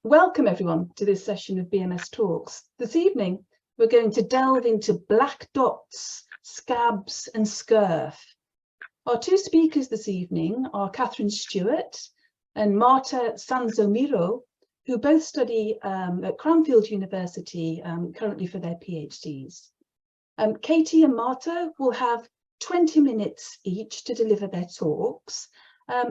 Welcome everyone to this session of BMS Talks. This evening, we're going to delve into black dots, scabs and scurf. Our two speakers this evening are Katherine Stewart and Marta Sanzo-Miró, who both study at Cranfield University currently for their PhDs. Katie and Marta will have 20 minutes each to deliver their talks.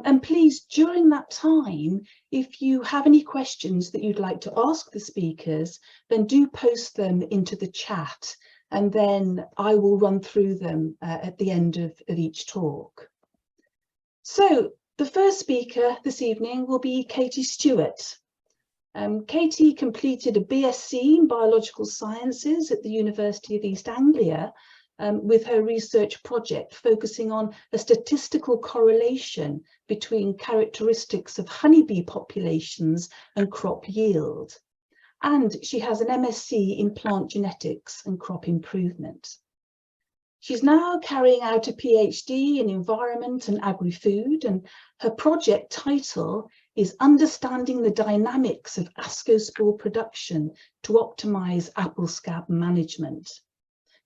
And please, during that time, if you have any questions that you'd like to ask the speakers, then do post them into the chat, and then I will run through them at the end of each talk. So the first speaker this evening will be Katie Stewart. Katie completed a BSc in Biological Sciences at the University of East Anglia, with her research project focusing on a statistical correlation between characteristics of honeybee populations and crop yield. And she has an MSc in plant genetics and crop improvement. She's now carrying out a PhD in environment and agri-food, and her project title is Understanding the Dynamics of Ascospore Production to Optimize Apple Scab Management.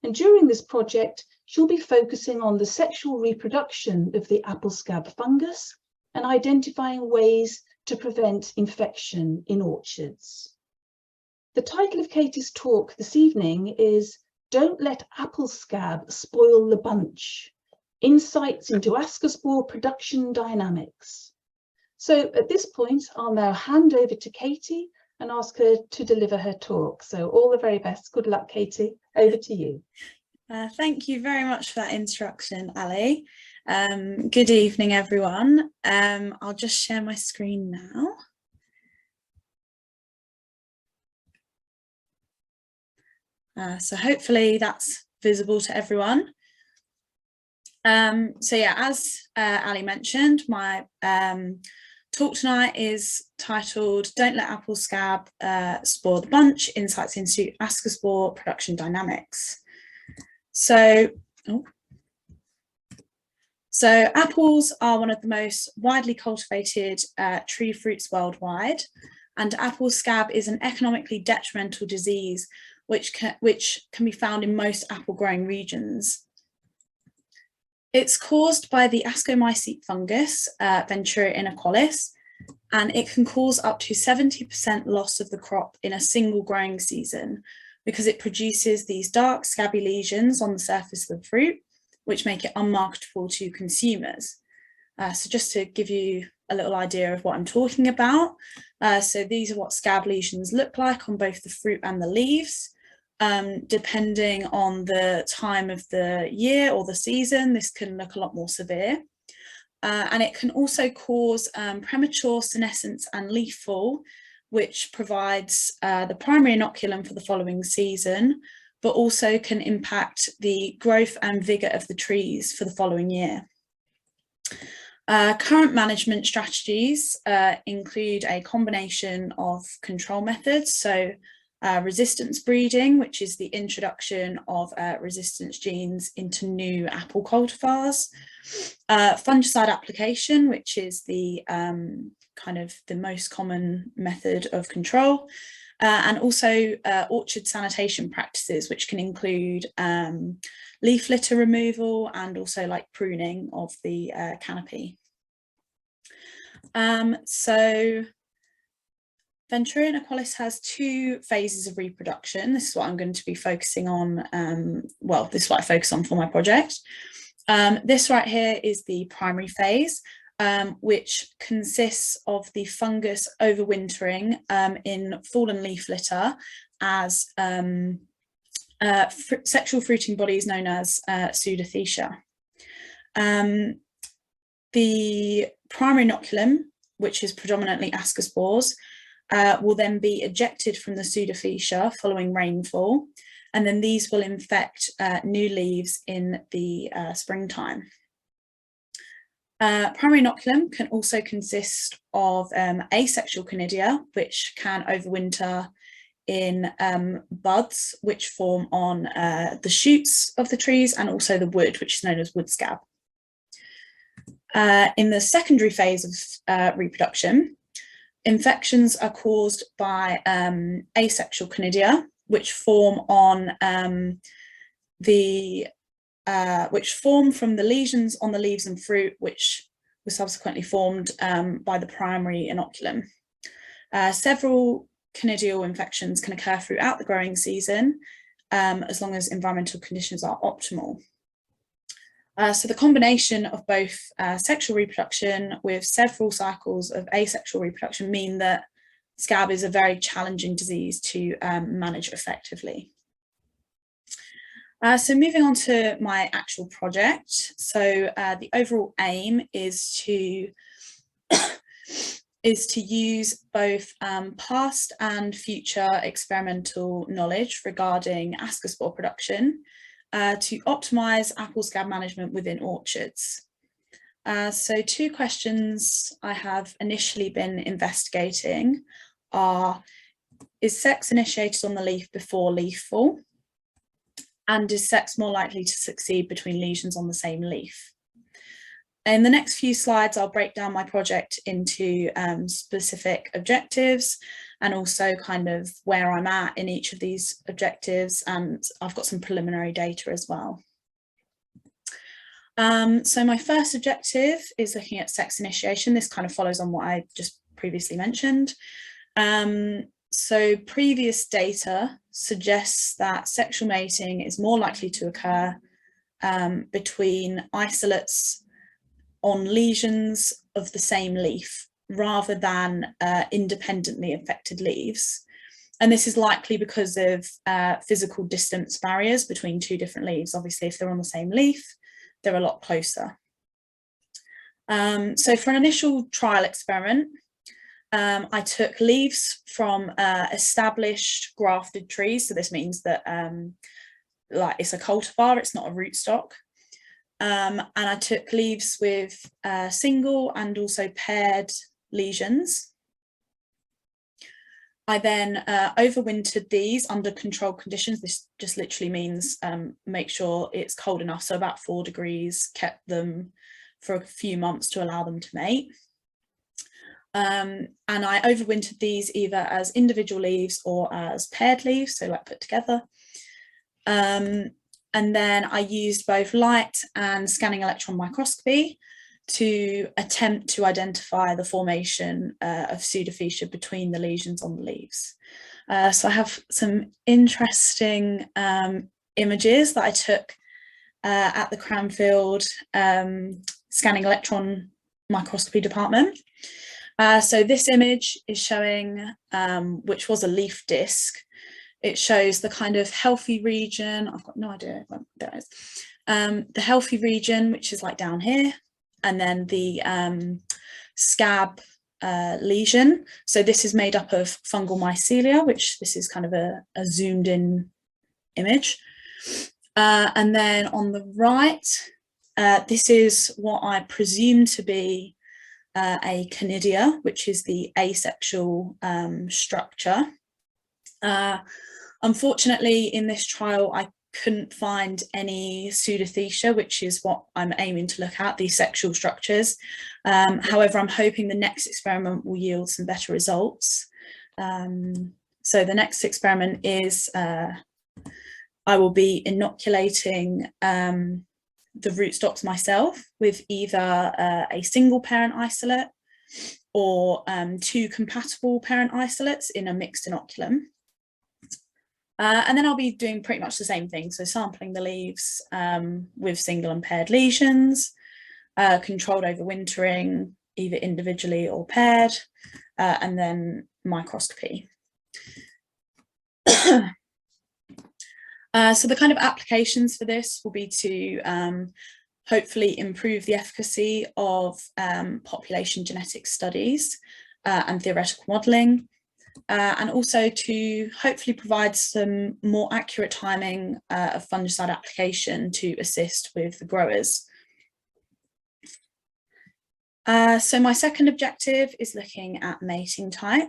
And during this project, she'll be focusing on the sexual reproduction of the apple scab fungus and identifying ways to prevent infection in orchards. The title of Katie's talk this evening is Don't Let Apple Scab Spoil the Bunch, Insights into Ascospore Production Dynamics. So at this point, I'll now hand over to Katie and ask her to deliver her talk. So all the very best. Good luck, Katie. Over to you. Thank you very much for that introduction, Ali. Good evening, everyone. I'll just share my screen now. So hopefully that's visible to everyone. So yeah, as Ali mentioned, my talk tonight is titled Don't Let Apple Scab Spoil the Bunch, Insights into Ascospore Production Dynamics. So apples are one of the most widely cultivated tree fruits worldwide, and apple scab is an economically detrimental disease which can be found in most apple growing regions. It's caused by the ascomycete fungus, Ventura inaqualis, and it can cause up to 70% loss of the crop in a single growing season because it produces these dark scabby lesions on the surface of the fruit, which make it unmarketable to consumers. So just to give you a little idea of what I'm talking about, so these are what scab lesions look like on both the fruit and the leaves. Depending on the time of the year or the season, this can look a lot more severe. And it can also cause premature senescence and leaf fall, which provides the primary inoculum for the following season, but also can impact the growth and vigour of the trees for the following year. Current management strategies include a combination of control methods, so resistance breeding, which is the introduction of resistance genes into new apple cultivars, fungicide application, which is the kind of the most common method of control, and also orchard sanitation practices, which can include leaf litter removal and also like pruning of the canopy. So Ventura inaqualis has two phases of reproduction. This is what I'm going to be focusing on. Well, this is what I focus on for my project. This right here is the primary phase, which consists of the fungus overwintering in fallen leaf litter as sexual fruiting bodies known as pseudothecia. The primary inoculum, which is predominantly ascospores, will then be ejected from the pseudothecia following rainfall, and then these will infect new leaves in the springtime. Primary inoculum can also consist of asexual conidia, which can overwinter in buds, which form on the shoots of the trees, and also the wood, which is known as wood scab. In the secondary phase of reproduction, Infections are caused by asexual conidia, which form on which form from the lesions on the leaves and fruit, which were subsequently formed by the primary inoculum. Several conidial infections can occur throughout the growing season, as long as environmental conditions are optimal. So the combination of both sexual reproduction with several cycles of asexual reproduction mean that scab is a very challenging disease to manage effectively. So moving on to my actual project. So the overall aim is to use both past and future experimental knowledge regarding ascospore production to optimise apple scab management within orchards. So two questions I have initially been investigating are, is sex initiated on the leaf before leaf fall? And is sex more likely to succeed between lesions on the same leaf? In the next few slides, I'll break down my project into specific objectives and also kind of where I'm at in each of these objectives, and I've got some preliminary data as well. So my first objective is looking at sex initiation. This kind of follows on what I just previously mentioned. So previous data suggests that sexual mating is more likely to occur between isolates on lesions of the same leaf rather than independently affected leaves. And this is likely because of physical distance barriers between two different leaves. Obviously, if they're on the same leaf, they're a lot closer. So for an initial trial experiment, I took leaves from established grafted trees. So this means that like it's a cultivar, it's not a rootstock. And I took leaves with single and also paired lesions. I then overwintered these under controlled conditions. This just literally means make sure it's cold enough, so about 4 degrees, kept them for a few months to allow them to mate. And I overwintered these either as individual leaves or as paired leaves, so like put together. And then I used both light and scanning electron microscopy to attempt to identify the formation of pseudophycia between the lesions on the leaves. So I have some interesting images that I took at the Cranfield scanning electron microscopy department. So this image is showing, which was a leaf disc. It shows the kind of healthy region. I've got no idea. There it is. The healthy region, which is like down here, and then the scab lesion. So this is made up of fungal mycelia, which this is kind of a zoomed in image. And then on the right, this is what I presume to be a conidia, which is the asexual structure. Unfortunately, in this trial, I couldn't find any pseudophycia, which is what I'm aiming to look at, these sexual structures. However, I'm hoping the next experiment will yield some better results. So the next experiment is I will be inoculating the rootstocks myself with either a single parent isolate or 2 compatible parent isolates in a mixed inoculum. And then I'll be doing pretty much the same thing. So sampling the leaves with single and paired lesions, controlled overwintering, either individually or paired, and then microscopy. So the kind of applications for this will be to hopefully improve the efficacy of population genetic studies and theoretical modelling, and also to hopefully provide some more accurate timing of fungicide application to assist with the growers. So my second objective is looking at mating type.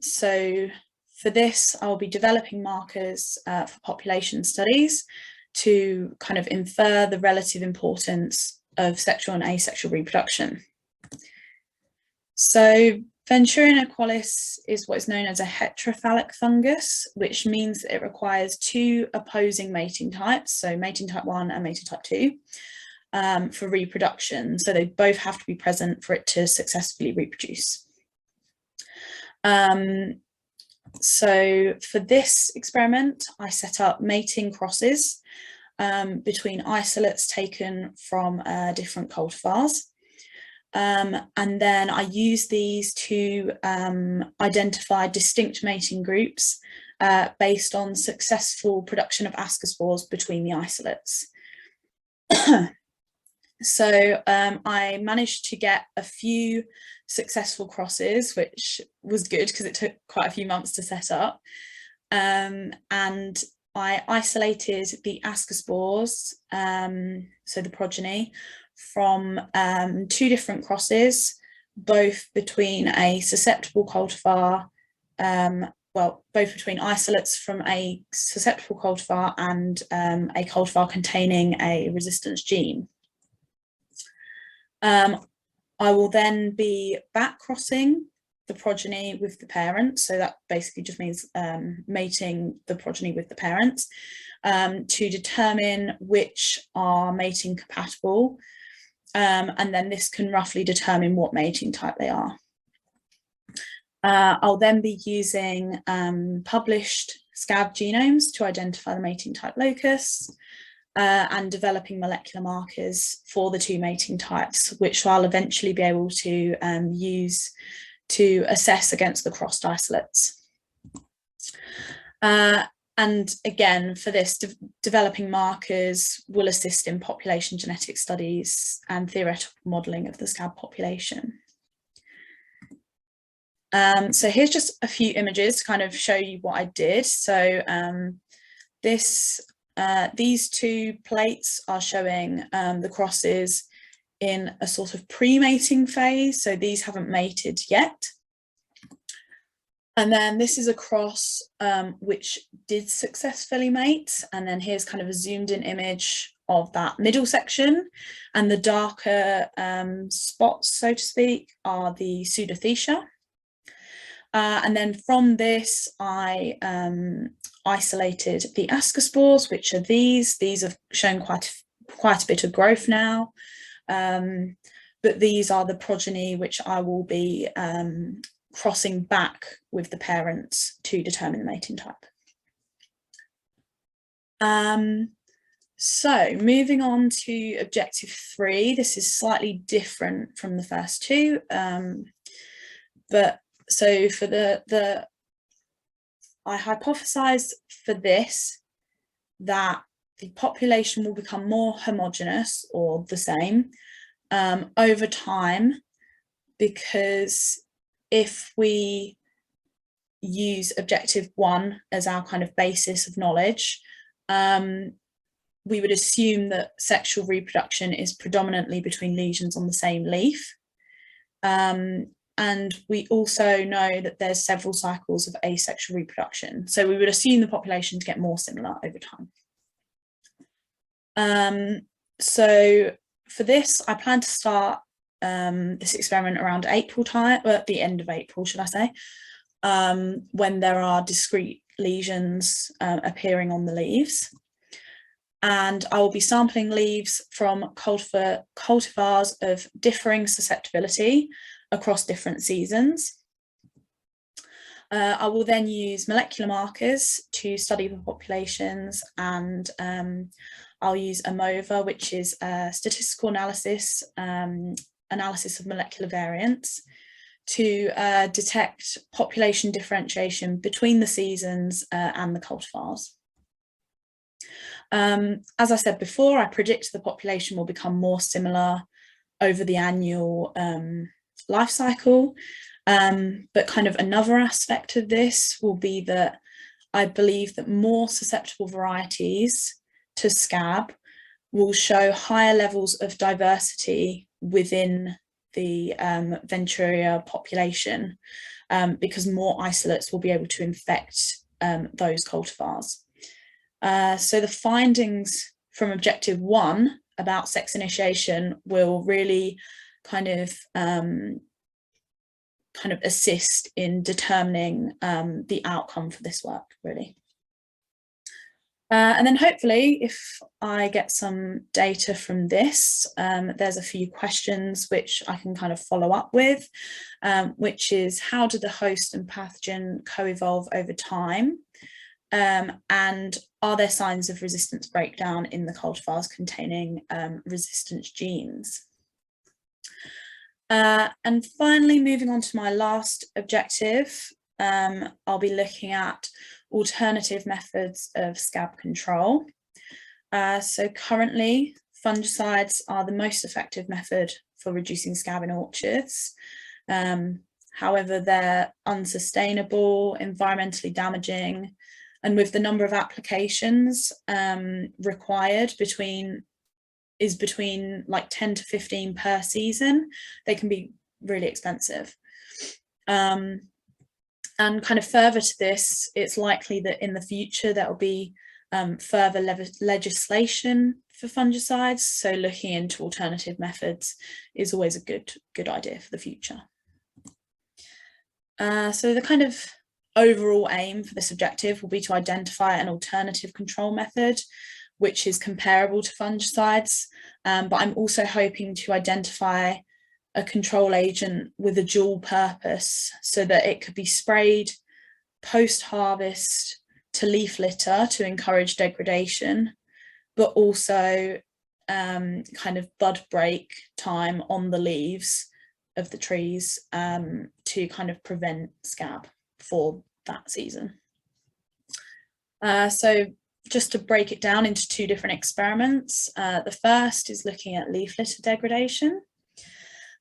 So for this, I'll be developing markers for population studies to kind of infer the relative importance of sexual and asexual reproduction. So Venturion equalis is what is known as a heterophallic fungus, which means that it requires two opposing mating types, so mating type 1 and mating type 2, for reproduction. So they both have to be present for it to successfully reproduce. So for this experiment, I set up mating crosses between isolates taken from different cultivars. And then I use these to identify distinct mating groups based on successful production of ascospores between the isolates. So I managed to get a few successful crosses, which was good because it took quite a few months to set up. And I isolated the ascospores, so the progeny, from two different crosses, both between a susceptible cultivar, both between isolates from a susceptible cultivar and a cultivar containing a resistance gene. I will then be back crossing the progeny with the parents, so that basically just means mating the progeny with the parents to determine which are mating compatible, and then this can roughly determine what mating type they are. I'll then be using published scab genomes to identify the mating type locus, and developing molecular markers for the two mating types, which I'll eventually be able to use to assess against the crossed isolates. And again, for this, developing markers will assist in population genetic studies and theoretical modelling of the scab population. So here's just a few images to kind of show you what I did. So these two plates are showing the crosses in a sort of pre-mating phase, so these haven't mated yet. And then this is a cross which did successfully mate, and then here's kind of a zoomed in image of that middle section, and the darker spots, so to speak, are the pseudothecia. And then from this, I isolated the ascospores, which are these. These have shown quite a bit of growth now, but these are the progeny which I will be crossing back with the parents to determine the mating type. So moving on to objective 3, this is slightly different from the first two, but so for I hypothesized for this that the population will become more homogeneous or the same over time, because if we use objective 1 as our kind of basis of knowledge, we would assume that sexual reproduction is predominantly between lesions on the same leaf. And we also know that there's several cycles of asexual reproduction. So we would assume the population to get more similar over time. So for this, I plan to start this experiment around April time, or at the end of April, should I say, when there are discrete lesions appearing on the leaves. And I will be sampling leaves from cultivars of differing susceptibility across different seasons. I will then use molecular markers to study the populations, and I'll use AMOVA, which is a statistical analysis of molecular variants, to detect population differentiation between the seasons and the cultivars. As I said before, I predict the population will become more similar over the annual life cycle, but kind of another aspect of this will be that I believe that more susceptible varieties to scab will show higher levels of diversity within the Venturia population, because more isolates will be able to infect those cultivars. So the findings from objective 1 about sex initiation will really kind of kind of assist in determining the outcome for this work, really. And then hopefully, if I get some data from this, there's a few questions which I can kind of follow up with, which is how do the host and pathogen co-evolve over time? And are there signs of resistance breakdown in the cultivars containing resistance genes? And finally, moving on to my last objective, I'll be looking at alternative methods of scab control. So currently, fungicides are the most effective method for reducing scab in orchards. However, they're unsustainable, environmentally damaging, and with the number of applications required between like 10 to 15 per season, they can be really expensive. And kind of further to this, it's likely that in the future there will be further legislation for fungicides. So looking into alternative methods is always a good idea for the future. So the kind of overall aim for this objective will be to identify an alternative control method which is comparable to fungicides, but I'm also hoping to identify a control agent with a dual purpose so that it could be sprayed post-harvest to leaf litter to encourage degradation, but also kind of bud break time on the leaves of the trees to kind of prevent scab for that season. So just to break it down into two different experiments, the first is looking at leaf litter degradation.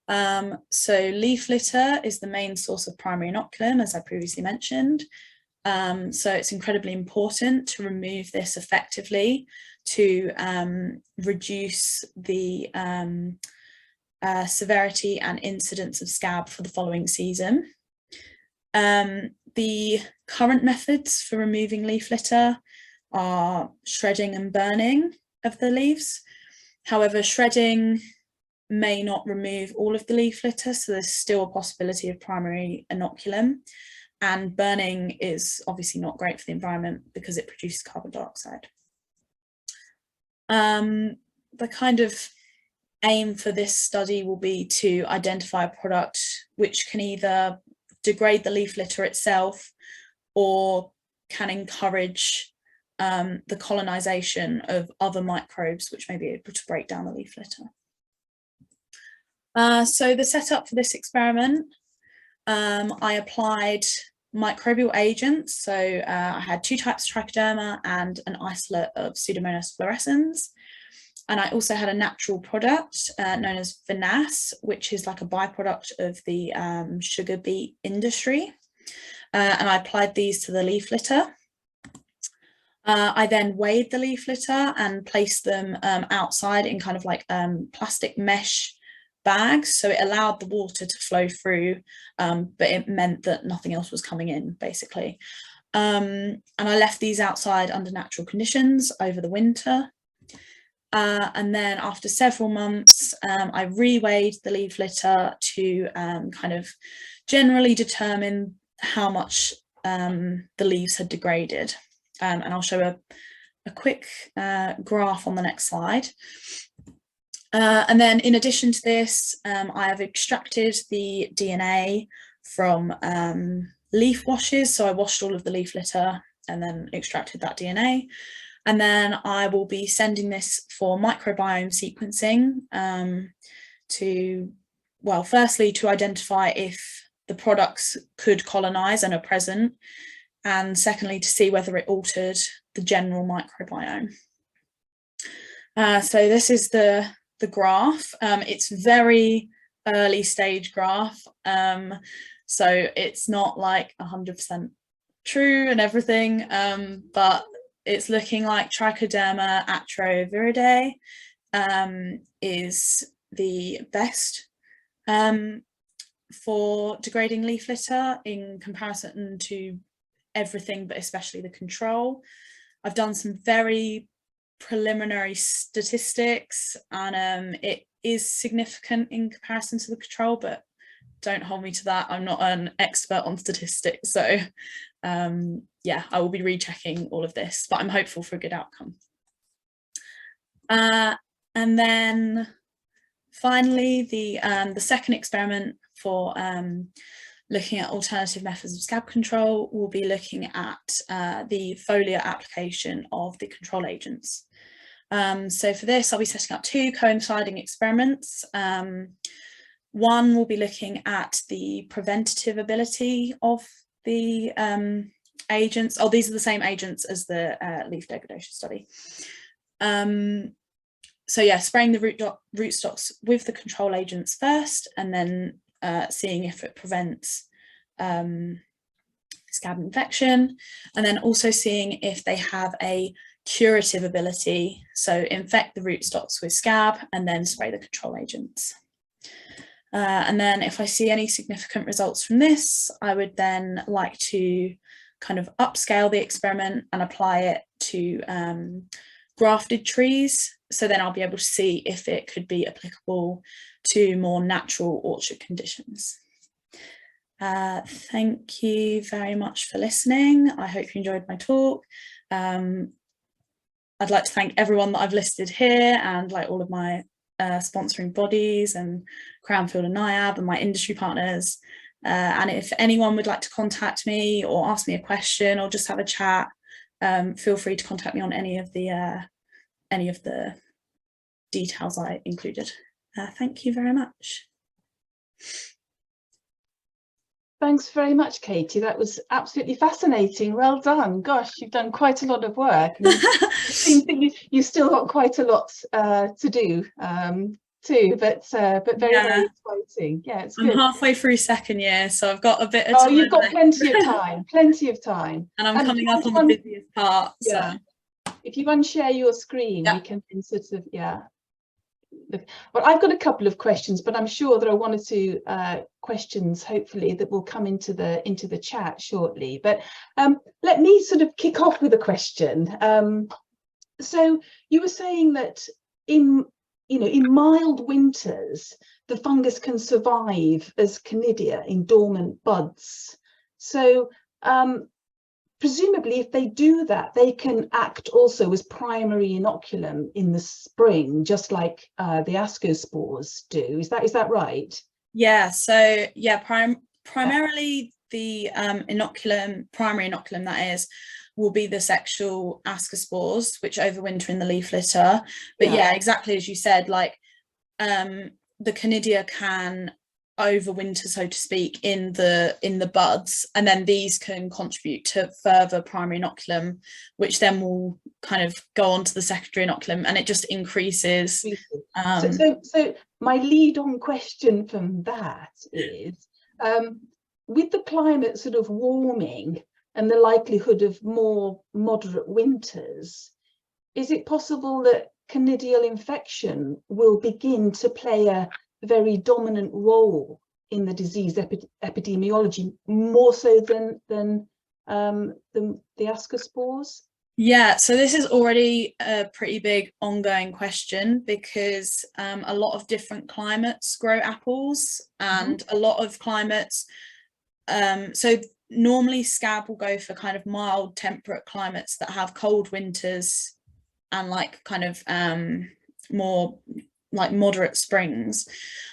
So leaf litter is the main source of primary inoculum, as I previously mentioned. So it's incredibly important to remove this effectively to reduce the severity and incidence of scab for the following season. The current methods for removing leaf litter are shredding and burning of the leaves. However, shredding may not remove all of the leaf litter, so there's still a possibility of primary inoculum, and burning is obviously not great for the environment because it produces carbon dioxide. The kind of aim for this study will be to identify a product which can either degrade the leaf litter itself or can encourage the colonization of other microbes which may be able to break down the leaf litter. So the setup for this experiment, I applied microbial agents. So I had two types of trichoderma and an isolate of Pseudomonas fluorescens. And I also had a natural product known as vinasse, which is like a byproduct of the sugar beet industry. And I applied these to the leaf litter. I then weighed the leaf litter and placed them outside in kind of like plastic mesh bags, so it allowed the water to flow through, but it meant that nothing else was coming in, basically. And I left these outside under natural conditions over the winter. And then after several months, I re-weighed the leaf litter to kind of generally determine how much the leaves had degraded. And I'll show a quick graph on the next slide. And then in addition to this, I have extracted the DNA from leaf washes. So I washed all of the leaf litter and then extracted that DNA. And then I will be sending this for microbiome sequencing to, well, firstly, to identify if the products could colonize and are present, and secondly, to see whether it altered the general microbiome. So this is the graph. It's very early stage graph, so it's not like 100% true and everything, but it's looking like Trichoderma atroviridae is the best for degrading leaf litter in comparison to everything, but especially the control. I've done some very preliminary statistics, and it is significant in comparison to the control, but don't hold me to that. I'm not an expert on statistics. So yeah, I will be rechecking all of this, but I'm hopeful for a good outcome. And then finally, the second experiment for looking at alternative methods of scab control will be looking at the foliar application of the control agents. So for this, I'll be setting up two coinciding experiments. One will be looking at the preventative ability of the agents. Oh, these are the same agents as the leaf degradation study. So yeah, spraying the rootstocks with the control agents first, and then seeing if it prevents scab infection, and then also seeing if they have a curative ability. So infect the rootstocks with scab and then spray the control agents. And then if I see any significant results from this, I would then like to kind of upscale the experiment and apply it to grafted trees. So then I'll be able to see if it could be applicable to more natural orchard conditions. Thank you very much for listening. I hope you enjoyed my talk. I'd like to thank everyone that I've listed here, and like all of my sponsoring bodies and Crownfield and NIAB and my industry partners. And if anyone would like to contact me or ask me a question or just have a chat, feel free to contact me on any of the details I included. Thank you very much. Thanks very much, Katie. That was absolutely fascinating. Well done. Gosh, you've done quite a lot of work. It seems that you've still got quite a lot to do too, but very, very exciting. Yeah, it's good. I'm halfway through second year, so I've got a bit of time. Oh, you've got plenty of time, plenty of time. And I'm coming up on the busiest part. Yeah. So. If you unshare your screen, we can sort of, Well, I've got a couple of questions, but I'm sure there are one or two questions, hopefully, that will come into the chat shortly. But let me sort of kick off with a question. So you were saying that in mild winters, the fungus can survive as conidia in dormant buds. So presumably, if they do that, they can act also as primary inoculum in the spring, just like the ascospores do. Is that right? Yeah. So yeah, primarily the primary inoculum that is, will be the sexual ascospores, which overwinter in the leaf litter. But yeah, exactly as you said, like the conidia can overwinter, so to speak, in the buds, and then these can contribute to further primary inoculum, which then will kind of go on to the secondary inoculum, and it just increases. So my lead-on question from that is, with the climate sort of warming and the likelihood of more moderate winters, is it possible that conidial infection will begin to play a very dominant role in the disease epidemiology, more so than the ascospores? Yeah, so this is already a pretty big ongoing question, because a lot of different climates grow apples, and a lot of climates, so normally scab will go for kind of mild temperate climates that have cold winters and like kind of more like moderate springs.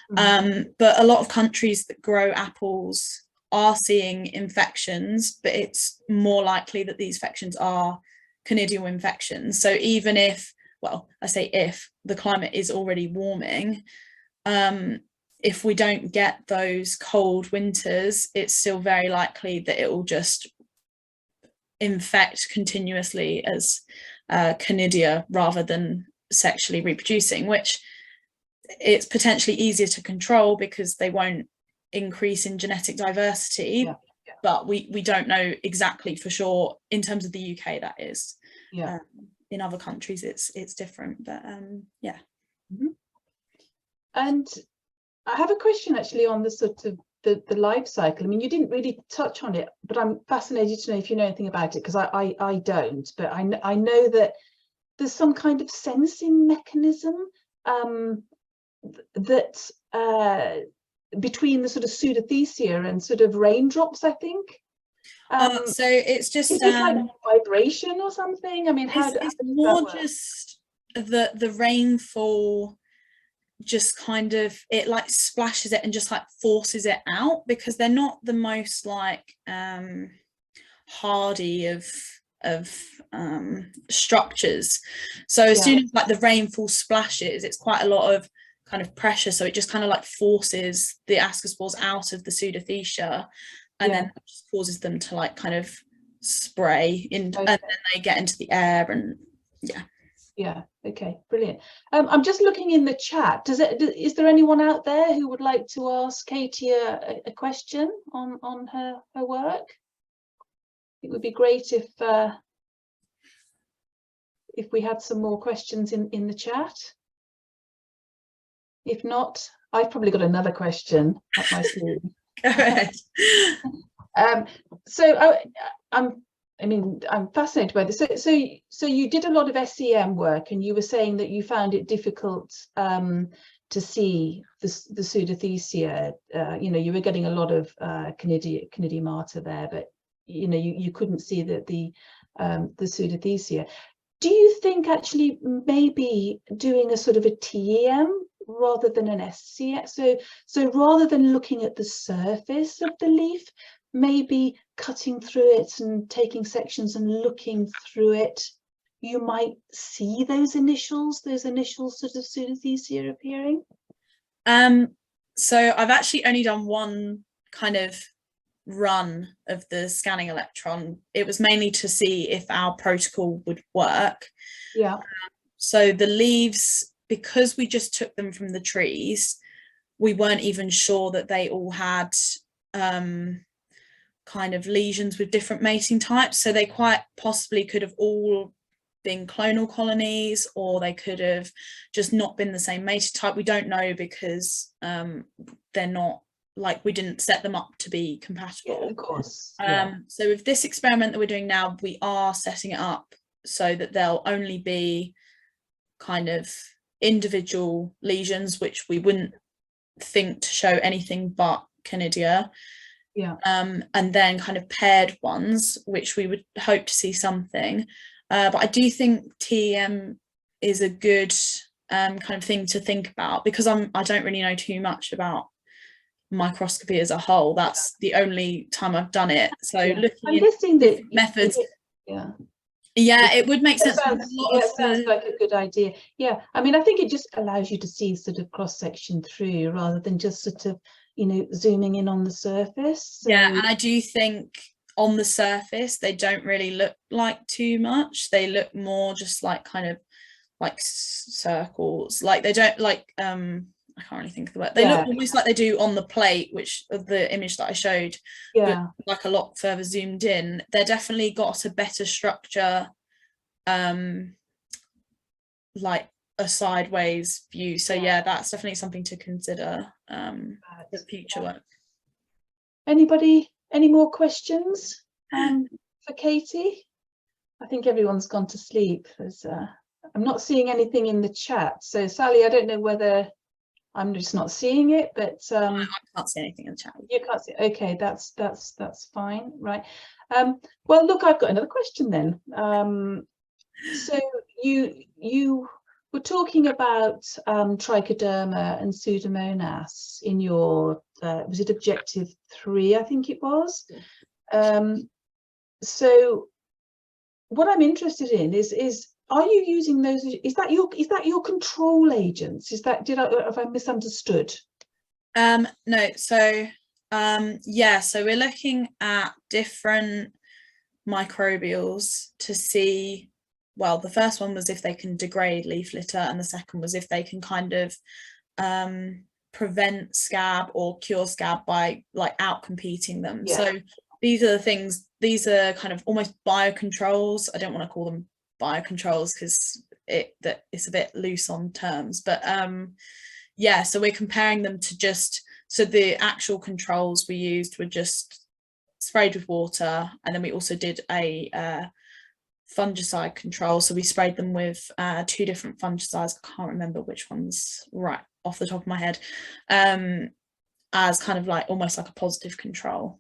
But a lot of countries that grow apples are seeing infections, but it's more likely that these infections are conidial infections. So even if, well, I say if, the climate is already warming, if we don't get those cold winters, it's still very likely that it will just infect continuously as conidia rather than sexually reproducing, which it's potentially easier to control because they won't increase in genetic diversity. But we don't know exactly for sure in terms of the UK, that is. In other countries it's different, but yeah. And I have a question actually on the sort of the life cycle. I mean, you didn't really touch on it, but I'm fascinated to know if you know anything about it, because I don't, but I know that there's some kind of sensing mechanism that between the sort of pseudothecia and sort of raindrops, I think. So it's just is it like vibration or something? I mean, how it's does more that work? just the rainfall, just kind of, it like splashes it and just like forces it out, because they're not the most like hardy of structures. So as soon as like the rainfall splashes, it's quite a lot of kind of pressure, so it just kind of like forces the ascospores out of the pseudothecia, and then that just causes them to like kind of spray in, and then they get into the air. And okay, brilliant. I'm just looking in the chat. Is there anyone out there who would like to ask Katie a question on her work? It would be great if we had some more questions in the chat. If not, I've probably got another question up my sleeve. Go ahead. So I'm fascinated by this. So you did a lot of SEM work, and you were saying that you found it difficult to see the pseudothecia. You were getting a lot of Canidia Marta there, but you couldn't see the pseudothecia. Do you think actually maybe doing a sort of a TEM rather than an SCM, so rather than looking at the surface of the leaf, maybe cutting through it and taking sections and looking through it, you might see those initial sort of pseudothecia appearing? So I've actually only done one kind of run of the scanning electron. It was mainly to see if our protocol would work. So the leaves, because we just took them from the trees, we weren't even sure that they all had kind of lesions with different mating types. So they quite possibly could have all been clonal colonies, or they could have just not been the same mating type. We don't know, because they're not, like, we didn't set them up to be compatible. Of course. So with this experiment that we're doing now, we are setting it up so that there'll only be kind of individual lesions, which we wouldn't think to show anything but Canidia. And then kind of paired ones, which we would hope to see something. But I do think TEM is a good kind of thing to think about, because I don't really know too much about microscopy as a whole. That's the only time I've done it. So looking at different methods. It would make sense. Sounds like a good idea. I mean, I think it just allows you to see sort of cross-section through, rather than just sort of zooming in on the surface. And I do think on the surface they don't really look like too much. They look more just like kind of like circles, like they don't like I can't really think of the word. They look almost like they do on the plate, which of the image that I showed, but like a lot further zoomed in. They're definitely got a better structure, like a sideways view. So that's definitely something to consider for future work. Anybody, any more questions for Katie? I think everyone's gone to sleep. I'm not seeing anything in the chat. So Sally, I don't know whether I'm just not seeing it, but I can't see anything in the chat. You can't see. Okay, that's fine, right? Well, look, I've got another question then. So you were talking about trichoderma and Pseudomonas in your was it objective 3? I think it was. So what I'm interested in is. Are you using those? Is that your control agents? Have I misunderstood? No. So so we're looking at different microbials to see. Well, the first one was if they can degrade leaf litter, and the second was if they can kind of prevent scab or cure scab by like out competing them. So these are the things. These are kind of almost biocontrols. I don't want to call them biocontrols because it's a bit loose on terms, but so we're comparing them to so the actual controls we used were just sprayed with water, and then we also did a fungicide control. So we sprayed them with 2 different fungicides. I can't remember which ones right off the top of my head, as kind of like almost like a positive control.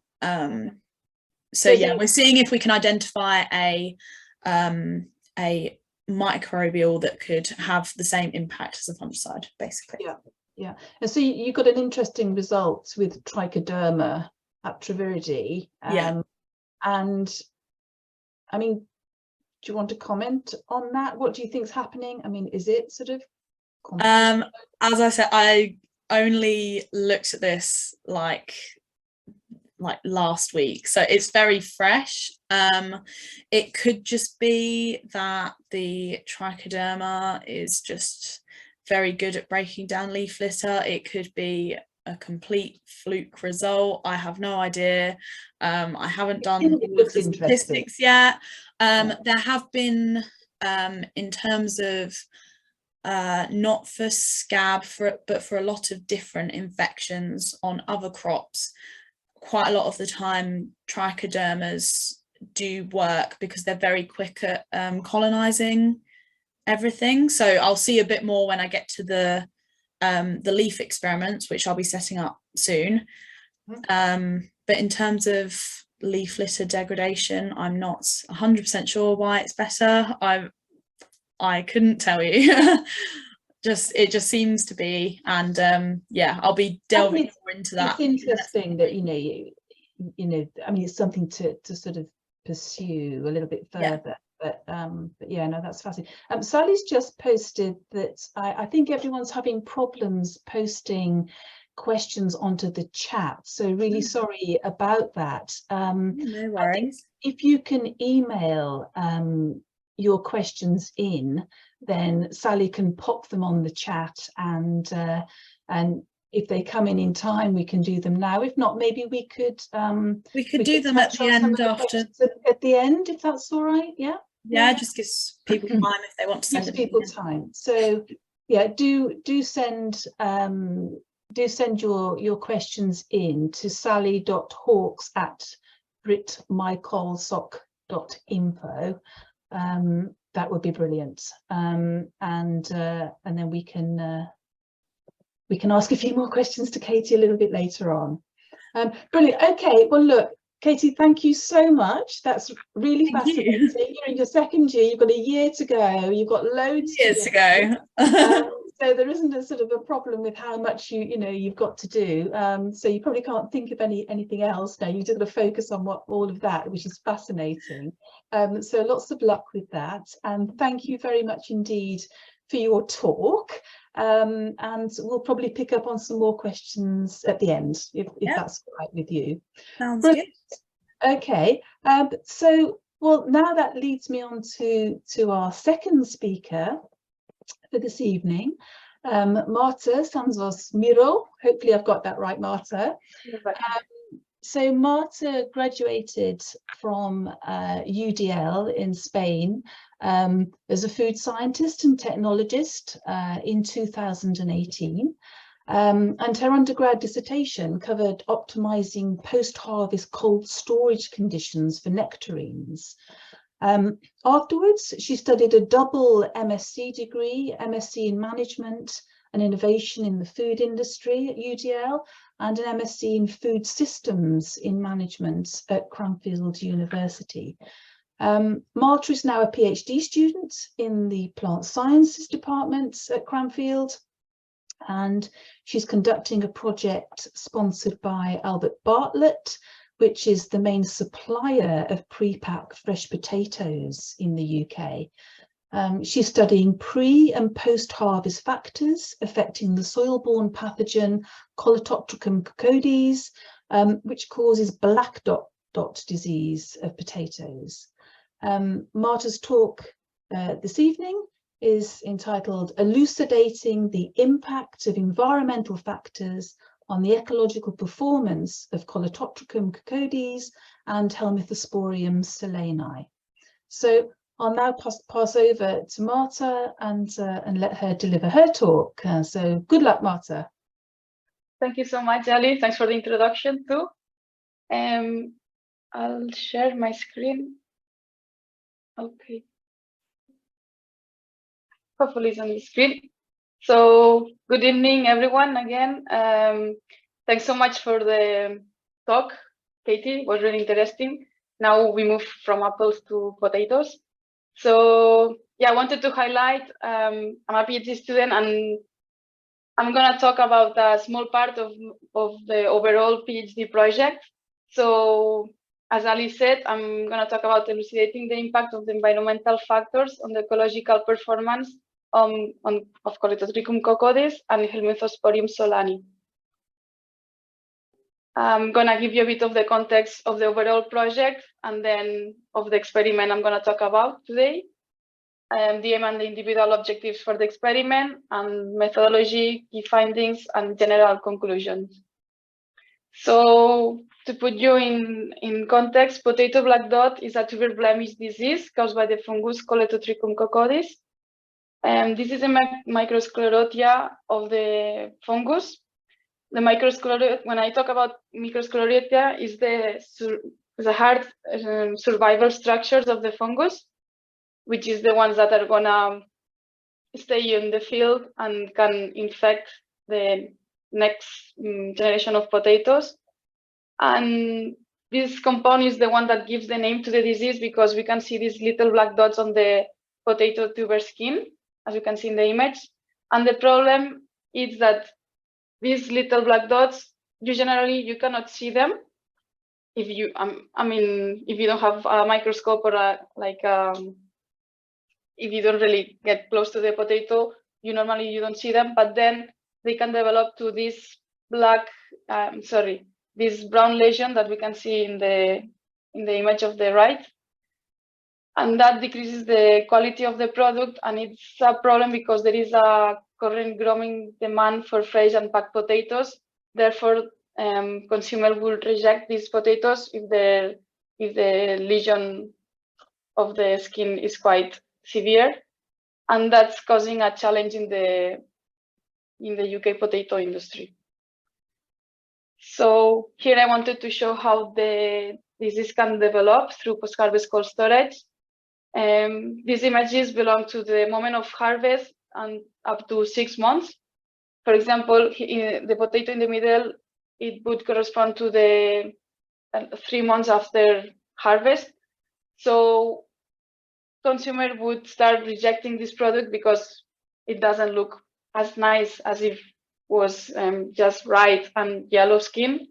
So So yeah, we're seeing if we can identify a microbial that could have the same impact as a fungicide, basically. Yeah. And so you got an interesting result with Trichoderma atroviride. And I mean, do you want to comment on that? What do you think's happening? I mean, is it sort of as I said, I only looked at this like last week, so it's very fresh. It could just be that the Trichoderma is just very good at breaking down leaf litter. It could be a complete fluke result. I have no idea. I haven't done all of the statistics yet. There have been, in terms of not for scab, but for a lot of different infections on other crops, quite a lot of the time trichodermas do work because they're very quick at colonizing everything. So I'll see a bit more when I get to the leaf experiments, which I'll be setting up soon. But in terms of leaf litter degradation, I'm not 100% sure why it's better. I couldn't tell you. It just seems to be, and yeah, I'll be delving more into that. It's interesting that you know, I mean, it's something to sort of pursue a little bit further. But yeah, no, that's fascinating. Sally's just posted that I think everyone's having problems posting questions onto the chat, so really sorry about that. No worries. If you can email your questions in, then Sally can pop them on the chat, and if they come in time, we can do them now. If not, maybe we could do them at the end after. At the end, if that's all right. Yeah, just gives people time if they want to send it. Gives people time. So yeah, do send your questions in to sally.hawks@britmycolsock.info. That would be brilliant. And then we can ask a few more questions to Katie a little bit later on. Brilliant. Okay, well look, Katie, thank you so much. That's really fascinating. You're in your second year, you've got a year to go, you've got loads to go. So there isn't a sort of a problem with how much you've got to do. So you probably can't think of anything else now. You've just got to focus on all of that, which is fascinating. So lots of luck with that. And thank you very much indeed for your talk. And we'll probably pick up on some more questions at the end, if that's all right with you. Sounds good. Okay. So, well, now that leads me on to our second speaker for this evening, Marta Sanzo-Miró. Hopefully I've got that right, Marta. So Marta graduated from UDL in Spain as a food scientist and technologist in 2018. And her undergrad dissertation covered optimizing post-harvest cold storage conditions for nectarines. Afterwards, she studied a double MSc degree, MSc in Management and Innovation in the Food Industry at UDL, and an MSc in Food Systems in Management at Cranfield University. Marta is now a PhD student in the Plant Sciences Department at Cranfield, and she's conducting a project sponsored by Albert Bartlett, which is the main supplier of pre-packed fresh potatoes in the UK. She's studying pre- and post-harvest factors affecting the soil-borne pathogen Coleoptricum cacoides, which causes black dot disease of potatoes. Marta's talk this evening is entitled Elucidating the Impact of Environmental Factors on the Ecological Performance of Coleoptricum cacoides and Helmithosporium solani. So I'll now pass over to Marta and let her deliver her talk. So good luck, Marta. Thank you so much, Ali. Thanks for the introduction too. I'll share my screen. Okay. Hopefully it's on the screen. So good evening, everyone, again. Thanks so much for the talk, Katie. It was really interesting. Now we move from apples to potatoes. So yeah, I wanted to highlight, I'm a PhD student and I'm going to talk about a small part of the overall PhD project. So as Ali said, I'm going to talk about elucidating the impact of the environmental factors on the ecological performance of Coleotrichum coccodes and Helminthosporium solani. I'm going to give you a bit of the context of the overall project and then of the experiment I'm going to talk about today. The aim and the individual objectives for the experiment, and methodology, key findings, and general conclusions. So to put you in context, potato black dot is a tuber blemish disease caused by the fungus Coleotrichum coccodes. This is a microsclerotia of the fungus. The microsclerotia, when I talk about microsclerotia, is the hard survival structures of the fungus, which is the ones that are gonna stay in the field and can infect the next generation of potatoes. And this compound is the one that gives the name to the disease, because we can see these little black dots on the potato tuber skin, as you can see in the image. And the problem is that these little black dots, you cannot see them if you, if you don't have a microscope or if you don't really get close to the potato, you don't see them, but then they can develop to this this brown lesion that we can see in the image of the right. And that decreases the quality of the product, and it's a problem because there is a current growing demand for fresh and packed potatoes. Therefore, consumers will reject these potatoes if the lesion of the skin is quite severe, and that's causing a challenge in the UK potato industry. So here I wanted to show how the disease can develop through post-harvest cold storage. These images belong to the moment of harvest and up to 6 months. For example, the potato in the middle, it would correspond to the 3 months after harvest. So consumer would start rejecting this product because it doesn't look as nice as if it was just bright and yellow skin.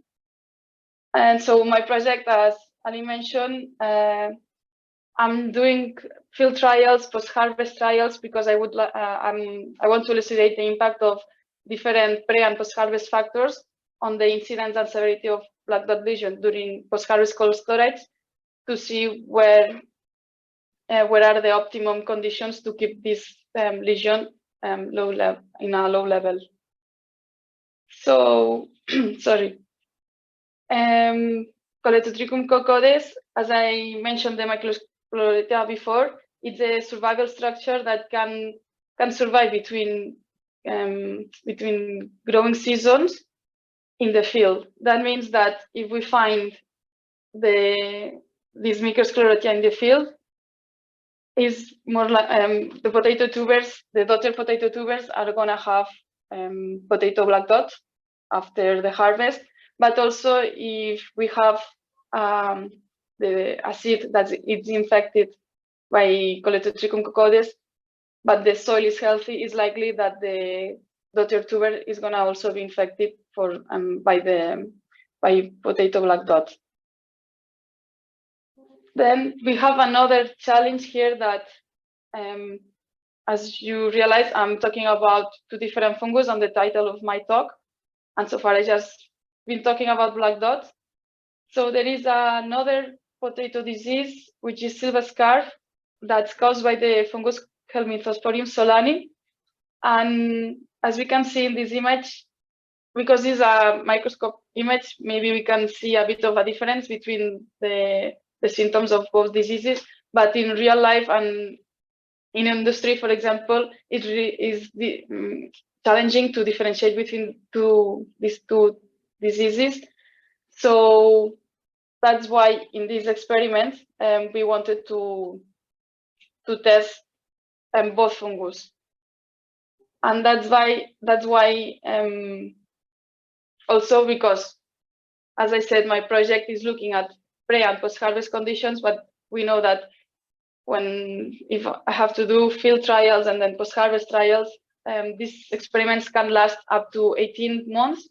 And so my project, as Ali mentioned, I'm doing field trials, post-harvest trials, because I want to elucidate the impact of different pre and post-harvest factors on the incidence and severity of black dot lesion during post-harvest cold storage, to see where are the optimum conditions to keep this lesion in a low level. So, sorry. Coleotrichum coccodes, as I mentioned, the microsclerotia before, it's a survival structure that can survive between growing seasons in the field. That means that if we find this microsclerotia in the field, is more like the potato tubers, the daughter potato tubers are gonna have potato black dot after the harvest. But also, if we have the acid that is infected by Coleotrichum coccodes, but the soil is healthy, it's likely that the daughter tuber is gonna also be infected by potato black dot. Then we have another challenge here that, as you realize, I'm talking about 2 different fungus on the title of my talk. And so far I just been talking about black dot. So there is another potato disease, which is silver scurf, that's caused by the fungus Helminthosporium solani. And as we can see in this image, because this is a microscope image, maybe we can see a bit of a difference between the symptoms of both diseases, but in real life and in industry, for example, it is challenging to differentiate between these two diseases. So that's why in this experiment we wanted to test both fungus, and that's why also because, as I said, my project is looking at pre and post-harvest conditions, but we know that if I have to do field trials and then post-harvest trials, these experiments can last up to 18 months.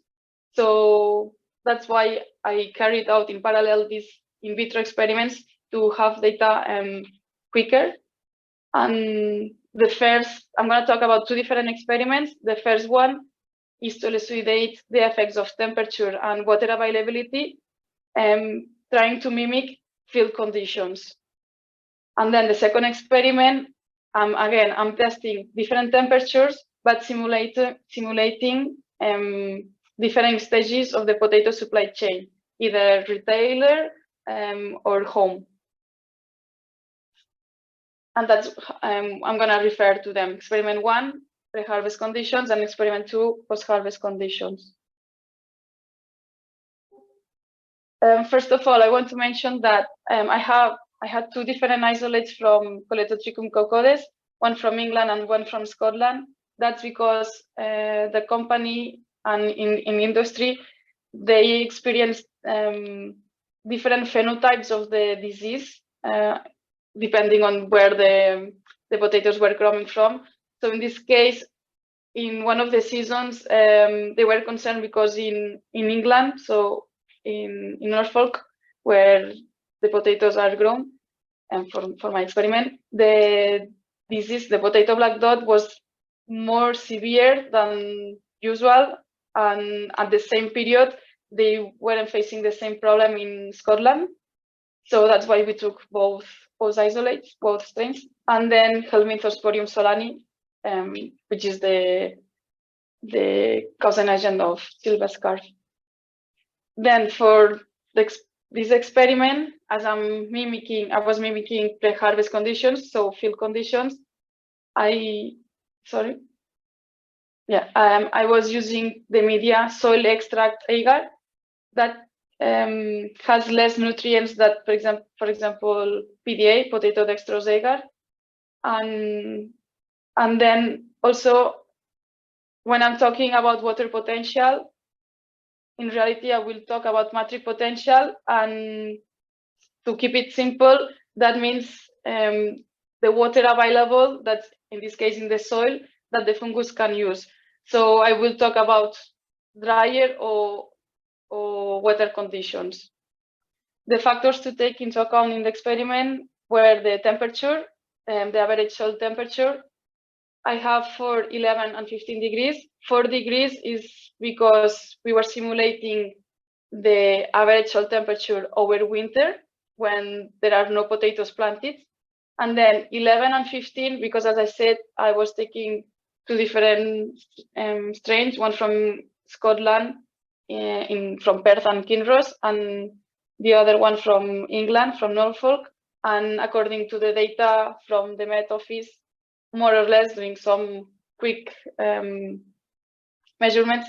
So that's why I carried out in parallel these in vitro experiments to have data quicker. And I'm going to talk about two different experiments. The first one is to elucidate the effects of temperature and water availability, trying to mimic field conditions. And then the second experiment, again, I'm testing different temperatures, but simulating different stages of the potato supply chain, either retailer or home. And that's, I'm going to refer to them. Experiment 1, pre-harvest conditions, and experiment 2, post-harvest conditions. First of all, I want to mention that I had two different isolates from Coleotrichum cocodes, one from England and one from Scotland. That's because the company and in industry, they experienced different phenotypes of the disease, depending on where the potatoes were coming from. So in this case, in one of the seasons, they were concerned because in England, so in Norfolk, where the potatoes are grown, and for my experiment, the disease, the potato black dot, was more severe than usual, and at the same period, they weren't facing the same problem in Scotland. So that's why we took both isolates, both strains, and then Helminthosporium solani, which is the causing agent of silver scurf. Then for this experiment, as I was mimicking pre-harvest conditions, so field conditions. I was using the media soil extract agar that has less nutrients than, for example, PDA, potato dextrose agar, and then also when I'm talking about water potential, in reality, I will talk about matrix potential, and to keep it simple, that means the water available, that's in this case in the soil, that the fungus can use. So I will talk about drier or wetter conditions. The factors to take into account in the experiment were the temperature, the average soil temperature. I have for 11 and 15 degrees. 4 degrees is because we were simulating the average soil temperature over winter when there are no potatoes planted. And then 11 and 15, because as I said, I was taking two different strains, one from Scotland, from Perth and Kinross, and the other one from England, from Norfolk. And according to the data from the Met Office, more or less doing some quick measurements,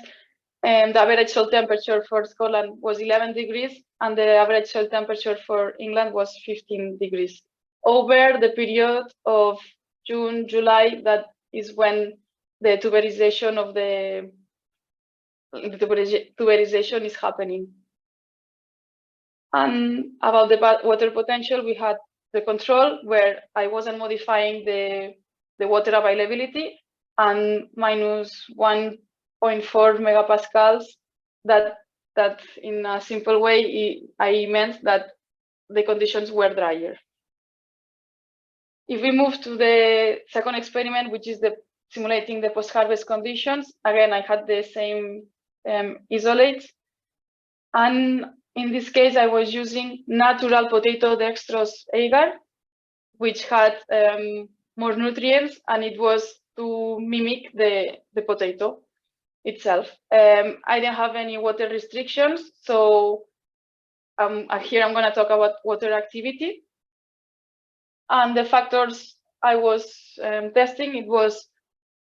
and the average soil temperature for Scotland was 11 degrees, and the average soil temperature for England was 15 degrees. Over the period of June, July, that is when the tuberization of the tuberization is happening. And about the water potential, we had the control where I wasn't modifying the water availability, and minus 1.4 megapascals. That in a simple way, I meant that the conditions were drier. If we move to the second experiment, which is simulating the post-harvest conditions, again, I had the same isolates. And in this case, I was using natural potato dextrose agar, which had more nutrients, and it was to mimic the potato itself. I didn't have any water restrictions, so here I'm going to talk about water activity. And the factors I was testing, it was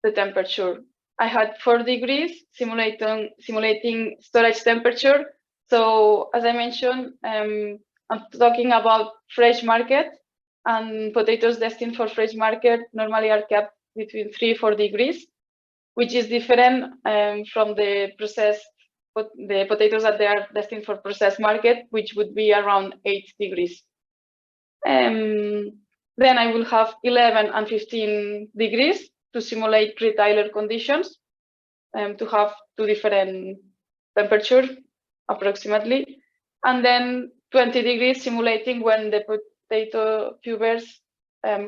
the temperature. I had 4 degrees simulating storage temperature. So as I mentioned, I'm talking about fresh market, and potatoes destined for fresh market normally are kept between 3 and 4 degrees, which is different from the processed the potatoes that they are destined for processed market, which would be around 8 degrees. Then I will have 11 and 15 degrees to simulate retailer conditions, to have 2 different temperatures approximately. And then 20 degrees simulating when the potato tubers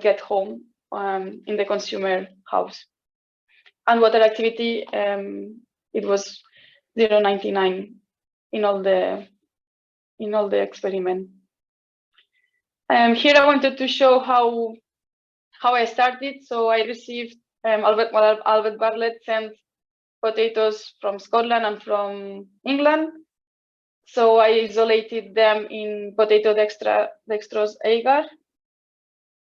get home in the consumer house. And water activity, it was 0.99 in all the experiment. Here I wanted to show how I started. So I received Albert Bartlett sent potatoes from Scotland and from England. So I isolated them in potato dextrose agar.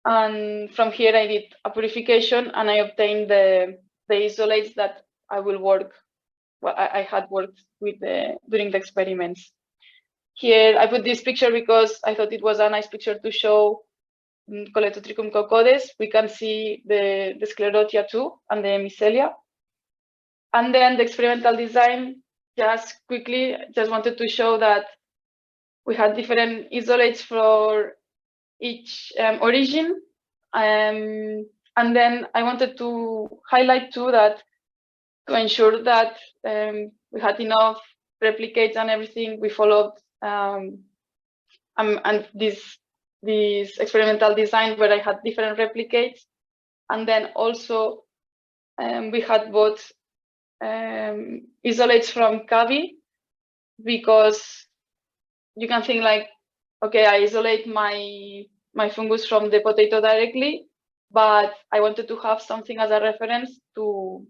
And from here I did a purification and I obtained the isolates that I will work, well, I had worked with during the experiments. Here I put this picture because I thought it was a nice picture to show Coletotrichum cocodes. We can see the sclerotia too and the mycelia. And then the experimental design, just quickly, just wanted to show that we had different isolates for each origin. And then I wanted to highlight too that to ensure that we had enough replicates and everything, we followed and this experimental design where I had different replicates. And then also we had both isolates from Cavi, because you can think like, okay, I isolate my fungus from the potato directly, but I wanted to have something as a reference to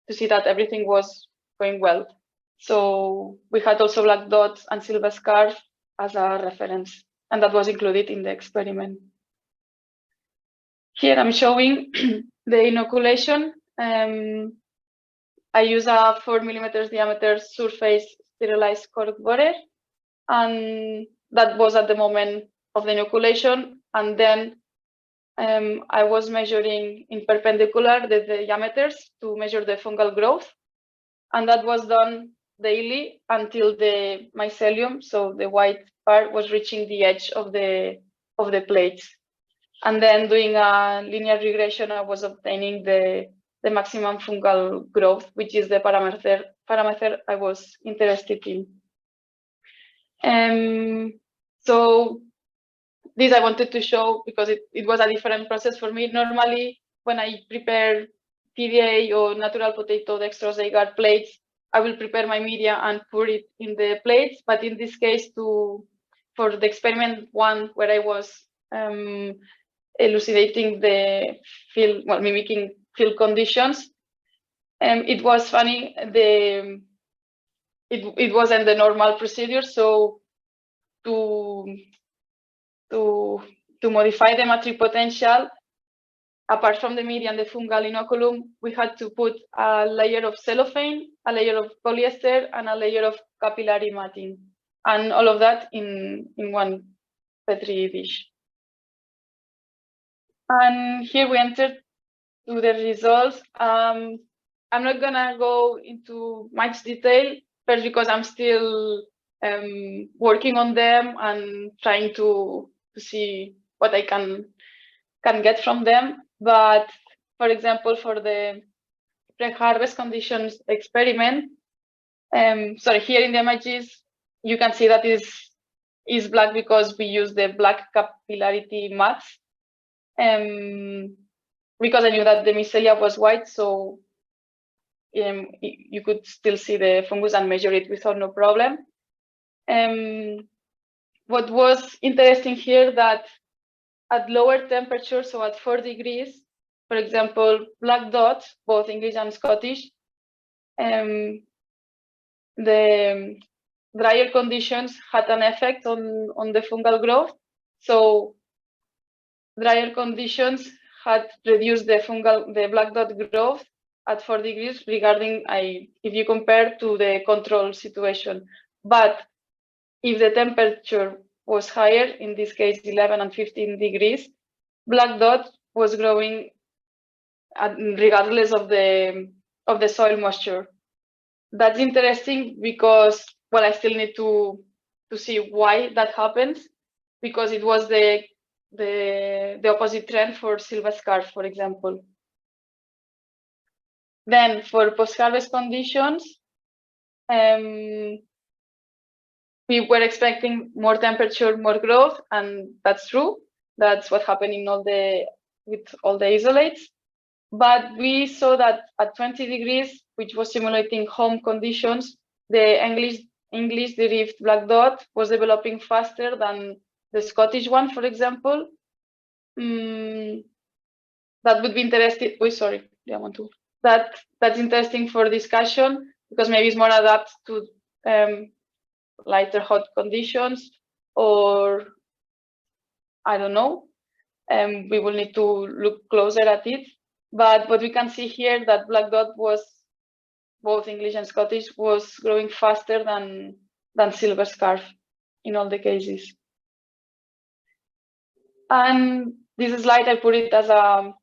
see that everything was going well. So we had also black dots and silver scurf as a reference, and that was included in the experiment. Here I'm showing the inoculation. I use a 4 millimeters diameter surface sterilized cork borer, and that was at the moment of the inoculation. And then I was measuring in perpendicular the diameters to measure the fungal growth, and that was done daily until the mycelium, so the white part, was reaching the edge of the plates. And then doing a linear regression, I was obtaining the maximum fungal growth, which is the parameter I was interested in. So this I wanted to show because it was a different process for me. Normally, when I prepare TDA or natural potato dextrose agar plates, I will prepare my media and pour it in the plates. But in this case, for the experiment one, where I was elucidating the field, well, mimicking field conditions, it was funny. It wasn't the normal procedure. So to modify the matrix potential, apart from the media and the fungal inoculum, we had to put a layer of cellophane, a layer of polyester, and a layer of capillary matting, and all of that in one Petri dish. And here we entered to the results. I'm not gonna go into much detail, first because I'm still working on them and trying to see what I can get from them. But for example, for the pre-harvest conditions experiment, sorry, here in the images, you can see that is black because we use the black capillarity mats. Because I knew that the mycelia was white, so you could still see the fungus and measure it without no problem. What was interesting here, that at lower temperatures, so at 4 degrees, for example, black dots, both English and Scottish, the drier conditions had an effect on the fungal growth. So drier conditions had reduced the black dot growth at 4 degrees regarding, if you compare to the control situation. But if the temperature was higher, in this case 11 and 15 degrees, black dot was growing regardless of the soil moisture. that's interesting because, well, I still need to see why that happens, because it was the opposite trend for silver scarf, for example. Then for post-harvest conditions, we were expecting more temperature, more growth, and that's true. That's what happened in with all the isolates. But we saw that at 20 degrees, which was simulating home conditions, the English derived black dot was developing faster than the Scottish one, for example. That would be interesting. Oh, sorry, yeah, that's interesting for discussion, because maybe it's more adapted to lighter hot conditions, or I don't know. We will need to look closer at it. But what we can see here, that black dot was, both English and Scottish, was growing faster than silver scarf in all the cases. And this slide, I put it as an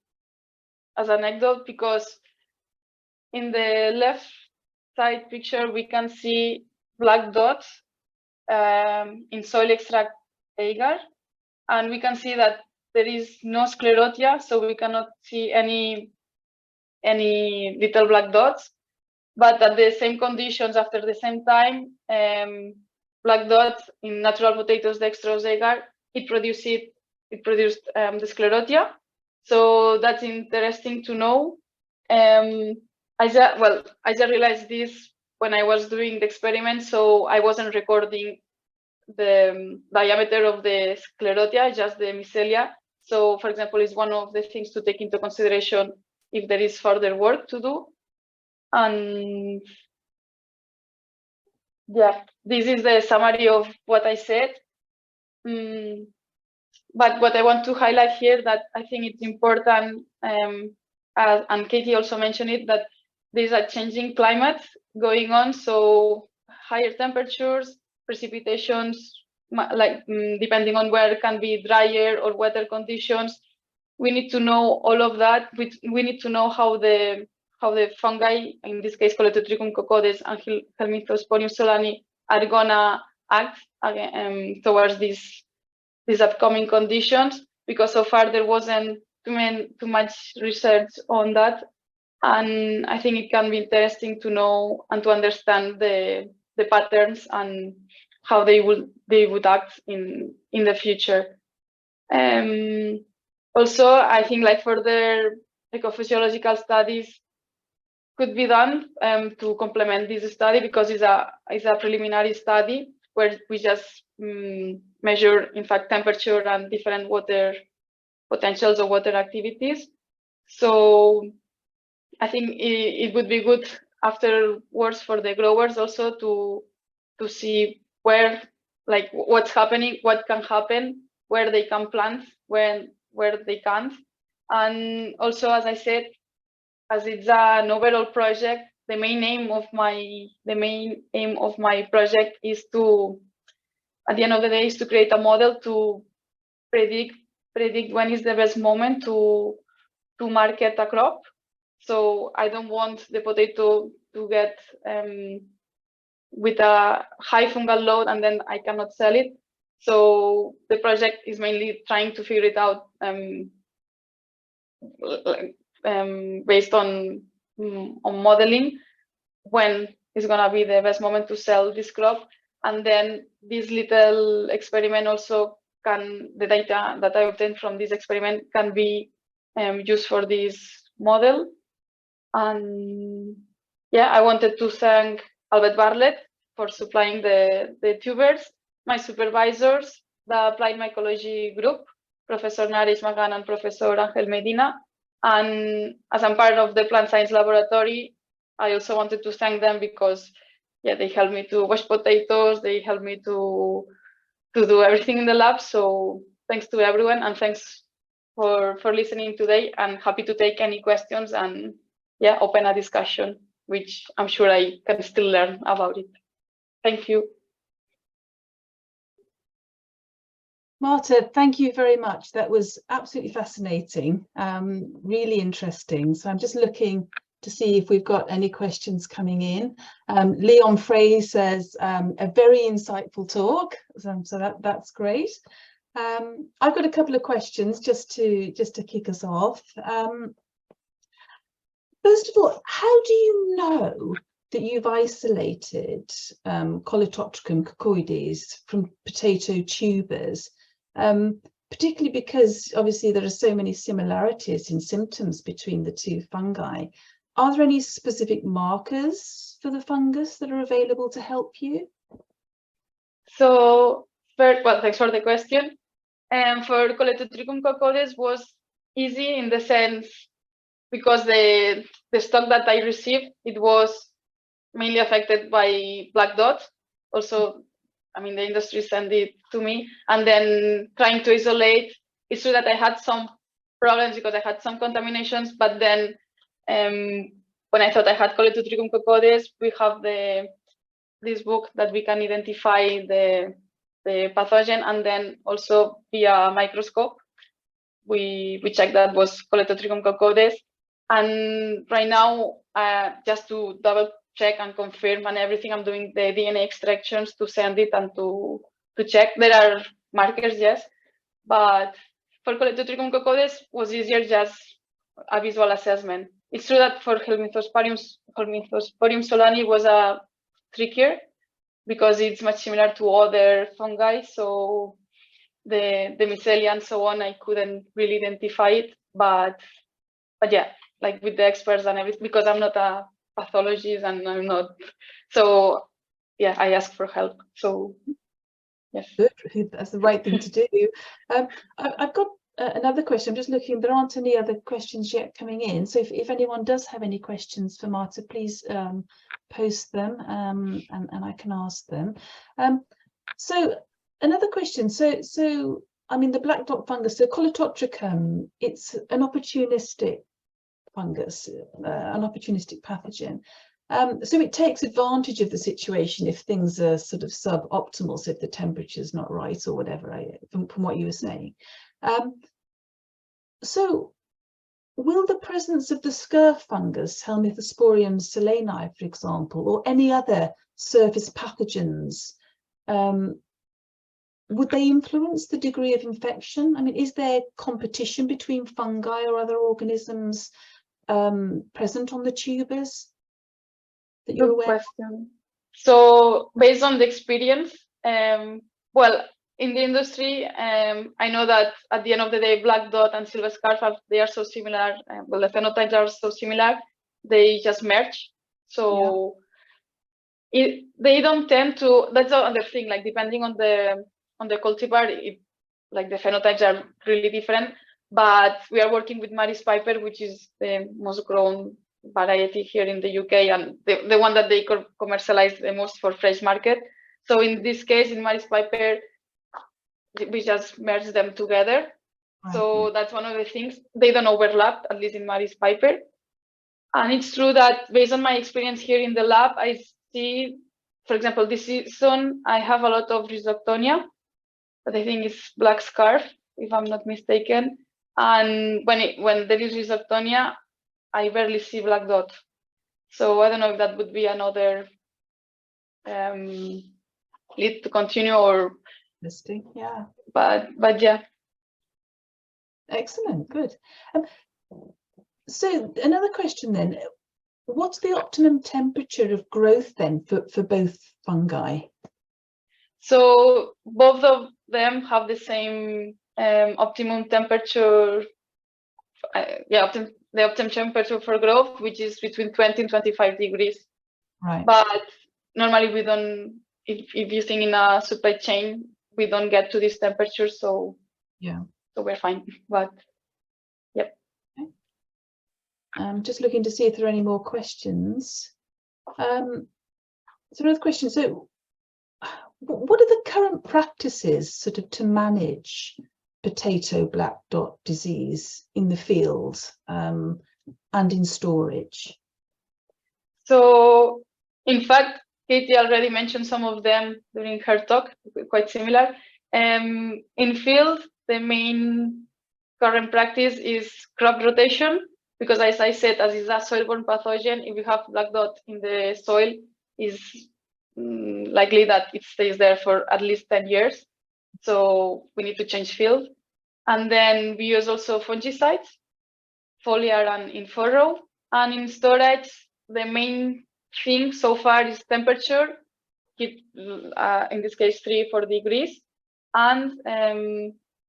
anecdote, because in the left side picture, we can see black dots in soil extract agar, and we can see that there is no sclerotia, so we cannot see any little black dots. But at the same conditions, after the same time, black dots in natural potatoes dextrose agar, it produced the sclerotia. So that's interesting to know. I just realized this when I was doing the experiment, so I wasn't recording the diameter of the sclerotia, just the mycelia. So, for example, it's one of the things to take into consideration if there is further work to do. And yeah, this is the summary of what I said. But what I want to highlight here, that I think it's important, and Katie also mentioned it, that there's a changing climate going on. So higher temperatures, precipitations, depending on where, can be drier or wetter conditions. We need to know all of that. We need to know how the fungi, in this case Coleotetricum cocodes and Helminthosporium solani, are gonna act towards these upcoming conditions, because so far there wasn't too much research on that. And I think it can be interesting to know and to understand the patterns and how they would act in the future. Also, I think further ecophysiological studies could be done to complement this study, because it's a preliminary study where we just measure, in fact, temperature and different water potentials of water activities. So I think it would be good afterwards for the growers also to see where, what's happening, what can happen, where they can plant, where they can't. And also, as I said, as it's an overall project, the main aim of my project is to, at the end of the day, is to create a model to predict when is the best moment to market a crop. So I don't want the potato to get with a high fungal load and then I cannot sell it. So the project is mainly trying to figure it out based on modeling when is going to be the best moment to sell this crop. And then this little experiment also the data that I obtained from this experiment can be used for this model. And yeah, I wanted to thank Albert Bartlett for supplying the tubers, my supervisors, the Applied Mycology group, Professor Naresh Magan and Professor Angel Medina. And as I'm part of the plant science laboratory, I also wanted to thank them because, yeah, they helped me to wash potatoes, they helped me to do everything in the lab. So thanks to everyone, and thanks for listening today. I'm happy to take any questions and yeah, open a discussion, which I'm sure I can still learn about it. Thank you. Marta, thank you very much. That was absolutely fascinating, really interesting. So I'm just looking to see if we've got any questions coming in. Leon Frey says, a very insightful talk, so that's great. I've got a couple of questions just to kick us off. First of all, how do you know that you've isolated Coleotricum coccoides from potato tubers? Particularly because obviously there are so many similarities in symptoms between the two fungi. Are there any specific markers for the fungus that are available to help you? So, well, thanks for the question. For Coleotricum coccoides was easy in the sense because the stock that I received, it was mainly affected by black dot. Also, I mean, the industry sent it to me, and then trying to isolate. It's true that I had some problems because I had some contaminations, but then when I thought I had Coleotricum coccoides, we have this book that we can identify the pathogen, and then also via microscope, we check that was Coleotricum coccoides. And right now, just to double check and confirm and everything, I'm doing the DNA extractions to send it and to check. There are markers, yes, but for Coleotricum coccoides was easier, just a visual assessment. It's true that for Helminthosporium solani was a trickier because it's much similar to other fungi, so the mycelia and so on, I couldn't really identify it, but yeah, like with the experts and everything, because I'm not a pathologist and I'm not, so yeah, I asked for help. So yes, good. That's the right thing to do. I've got another question. I'm just looking, there aren't any other questions yet coming in, so if anyone does have any questions for Marta, please post them and I can ask them. So another question, so I mean the black dot fungus, so Coleotricum, it's an opportunistic fungus, an opportunistic pathogen. So it takes advantage of the situation if things are sort of suboptimal, so if the temperature's not right or whatever, from what you were saying. So will the presence of the scurf fungus, Helminthosporium solani, for example, or any other surface pathogens, would they influence the degree of infection? I mean, is there competition between fungi or other organisms present on the tubers that you're aware of? Question. So based on the experience, well, in the industry, I know that at the end of the day, black dot and silver scarf, they are so similar. Well, the phenotypes are so similar, they just merge. So they don't tend to. That's the other thing. Like depending on the cultivar, like the phenotypes are really different. But we are working with Maris Piper, which is the most grown variety here in the UK and the one that they commercialize the most for fresh market. So in this case, in Maris Piper, we just merge them together. Right. So that's one of the things. They don't overlap, at least in Maris Piper. And it's true that based on my experience here in the lab, I see, for example, this season, I have a lot of Rhizoctonia, but I think it's black scarf, if I'm not mistaken. And when there is Rhizoctonia, I barely see black dot. So I don't know if that would be another lead to continue or listing. Yeah. But yeah. Excellent, good. So another question then, what's the optimum temperature of growth then for both fungi? So both of them have the same optimum temperature. The optimum temperature for growth, which is between 20 and 25 degrees. Right. But normally we don't, if you think in a supply chain, we don't get to this temperature. So yeah, so we're fine. But yep. Okay. I'm just looking to see if there are any more questions. So another question. So what are the current practices sort of to manage potato black dot disease in the field and in storage? So in fact, Katie already mentioned some of them during her talk, quite similar. In field, the main current practice is crop rotation. because as I said, as it's a soil-borne pathogen, if you have black dot in the soil, is likely that it stays there for at least 10 years. So we need to change field. And then we use also fungicides, foliar and in furrow. And in storage, the main thing so far is temperature, keep in this case 3-4 degrees. And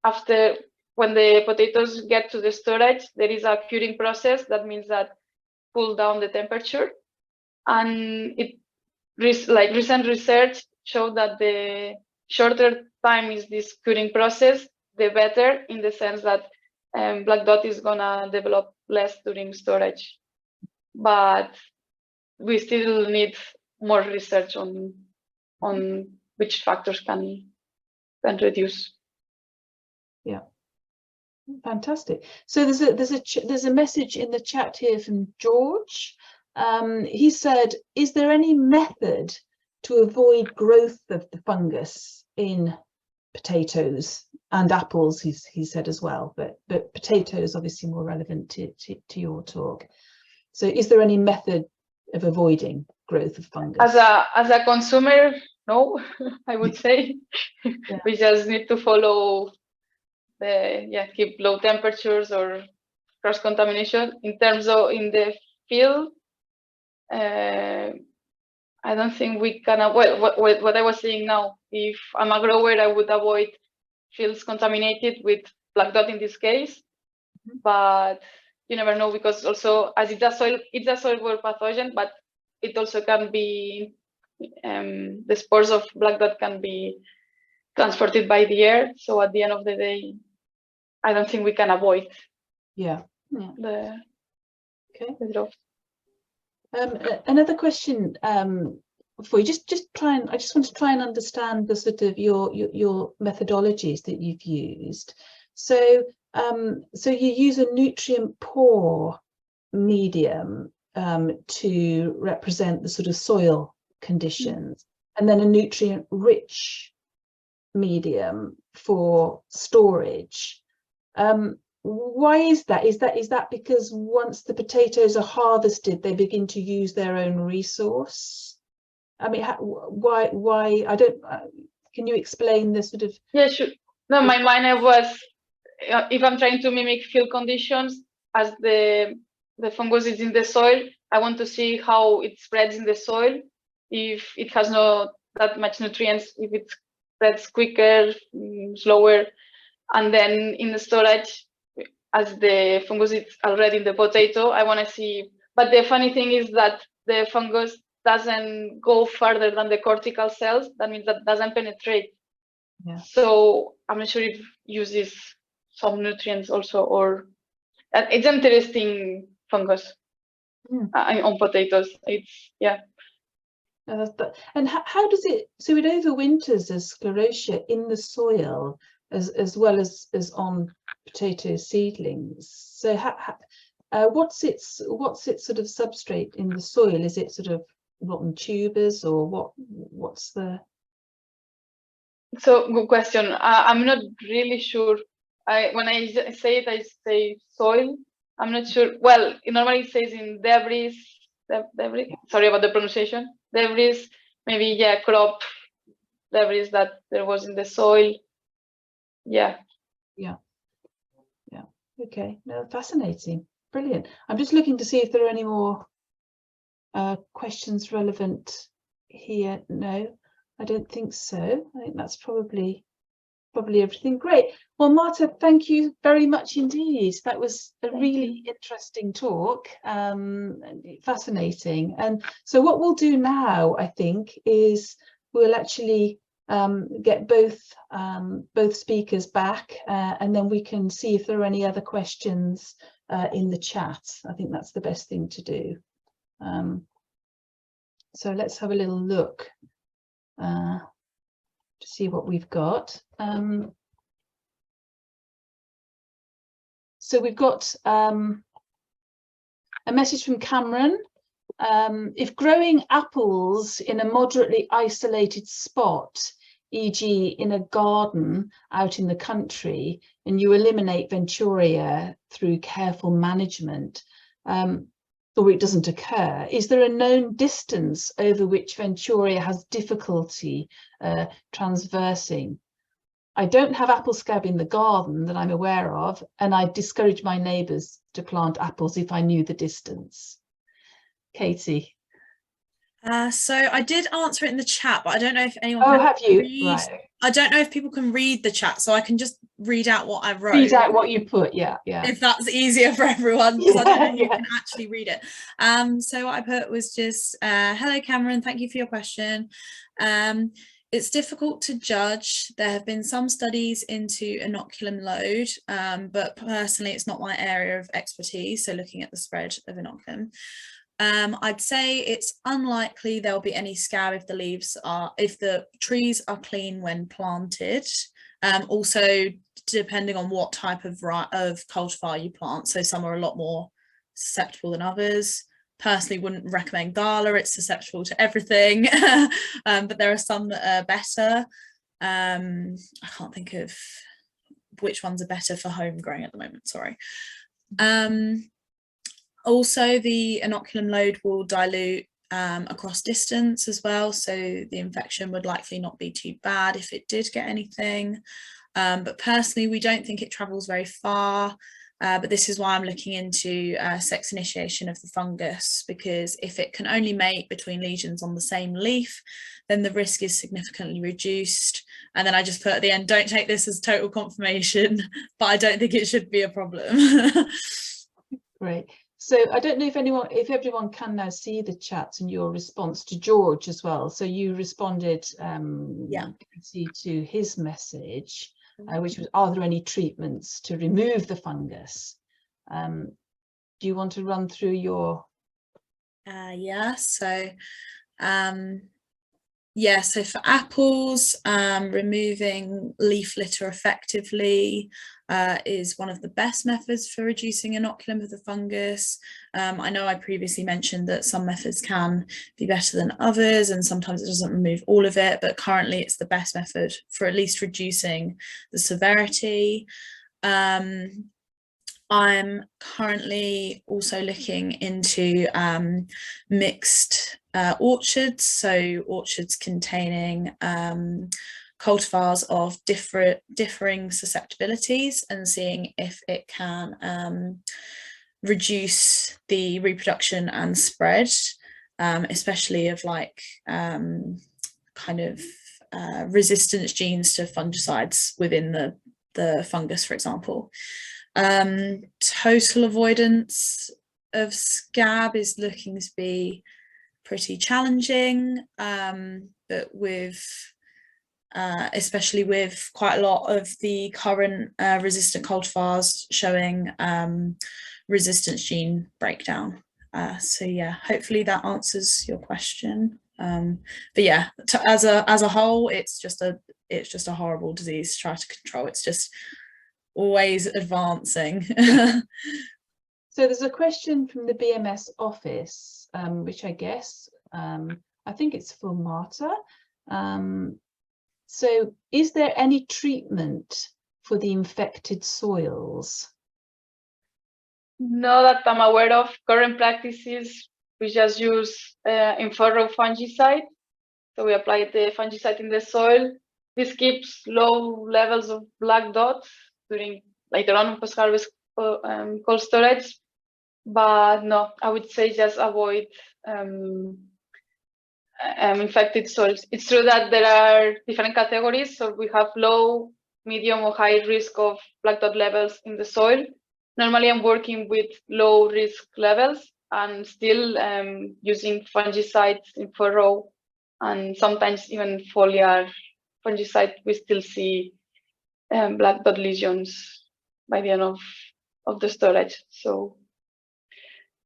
after, when the potatoes get to the storage, there is a curing process. That means that cool down the temperature. And recent research showed that the shorter time is this curing process, the better, in the sense that black dot is gonna develop less during storage. But we still need more research on which factors can reduce. Yeah, fantastic. So there's a message in the chat here from George. He said, is there any method to avoid growth of the fungus in potatoes and apples? He said as well, but potatoes obviously more relevant to your talk. So is there any method of avoiding growth of fungus? As a consumer, no, I would say. Yeah. We just need to follow keep low temperatures or cross contamination. In terms of in the field, I don't think we can. Well, what I was saying now, if I'm a grower, I would avoid fields contaminated with black dot in this case. But you never know, because also as it's a soil-borne pathogen, but it also can be the spores of black dot can be transported by the air. So at the end of the day, I don't think we can avoid the drop. Another question for you, I just want to try and understand the sort of your methodologies that you've used. So so you use a nutrient poor medium to represent the sort of soil conditions, and then a nutrient rich medium for storage. Why is that? Is that because once the potatoes are harvested, they begin to use their own resource? I mean, why? I don't. Can you explain the sort of? Yeah, sure. No, my mind was, if I'm trying to mimic field conditions, as the fungus is in the soil, I want to see how it spreads in the soil. If it has not that much nutrients, if it spreads quicker, slower, and then in the storage, as the fungus is already in the potato, I want to see. But the funny thing is that the fungus doesn't go further than the cortical cells. That means that doesn't penetrate. Yeah. So I'm not sure if it uses some nutrients also, or it's an interesting fungus on potatoes. It's And how does it? So it overwinters as sclerotia in the soil as well as on potato seedlings. So what's its sort of substrate in the soil? Is it sort of rotten tubers, or what's the? So good question. I'm not really sure. When I say it, I say soil. I'm not sure. Well, it normally says in debris. Sorry about the pronunciation. Debris, maybe crop debris that there was in the soil. Yeah. Okay. No, fascinating. Brilliant. I'm just looking to see if there are any more questions relevant here. No, I don't think so. I think that's probably everything. Great. Well, Marta, thank you very much indeed. That was a really interesting talk, fascinating. And so what we'll do now, I think, is we'll actually get both speakers back, and then we can see if there are any other questions in the chat. I think that's the best thing to do. So let's have a little look to see what we've got. So we've got a message from Cameron. If growing apples in a moderately isolated spot, e.g. in a garden out in the country, and you eliminate Venturia through careful management, or it doesn't occur, is there a known distance over which Venturia has difficulty transversing? I don't have apple scab in the garden that I'm aware of, and I'd discourage my neighbours to plant apples if I knew the distance. Katie. So I did answer it in the chat, but I don't know if anyone Oh, can have you? read. Right. I don't know if people can read the chat, so I can just read out what I wrote. Read out what you put, yeah. If that's easier for everyone, because I don't know who can actually read it. So what I put was just, hello Cameron, thank you for your question. It's difficult to judge. There have been some studies into inoculum load, but personally it's not my area of expertise, so looking at the spread of inoculum. I'd say it's unlikely there'll be any scab if the trees are clean when planted. Also, depending on what type of cultivar you plant, so some are a lot more susceptible than others. Personally, wouldn't recommend Gala, it's susceptible to everything. But there are some that are better. I can't think of which ones are better for home growing at the moment, sorry. Also, the inoculum load will dilute across distance as well, so the infection would likely not be too bad if it did get anything. But personally, we don't think it travels very far, but this is why I'm looking into sex initiation of the fungus, because if it can only mate between lesions on the same leaf, then the risk is significantly reduced. And then I just put at the end, don't take this as total confirmation, but I don't think it should be a problem. Great. So I don't know if everyone can now see the chat and your response to George as well. So you responded to his message, which was, are there any treatments to remove the fungus? Do you want to run through your? So for apples, removing leaf litter effectively is one of the best methods for reducing inoculum of the fungus. I know I previously mentioned that some methods can be better than others, and sometimes it doesn't remove all of it, but currently it's the best method for at least reducing the severity. I'm currently also looking into mixed orchards, so orchards containing cultivars of differing susceptibilities, and seeing if it can reduce the reproduction and spread, especially of like resistance genes to fungicides within the fungus, for example. Total avoidance of scab is looking to be pretty challenging, but with especially with quite a lot of the current resistant cultivars showing resistance gene breakdown. So yeah, hopefully that answers your question. But yeah, as a whole, it's just a horrible disease to try to control. It's just always advancing. So there's a question from the BMS office, which I guess I think it's for Marta. So is there any treatment for the infected soils? No, that I'm aware of. Current practices, we just use in-furrow fungicide. So we apply the fungicide in the soil. This keeps low levels of black dots during later on post-harvest cold storage. But no, I would say just avoid infected soils. It's true that there are different categories. So we have low, medium, or high risk of black dot levels in the soil. Normally, I'm working with low risk levels and still using fungicides in furrow, and sometimes even foliar fungicide. We still see black dot lesions by the end of the storage. So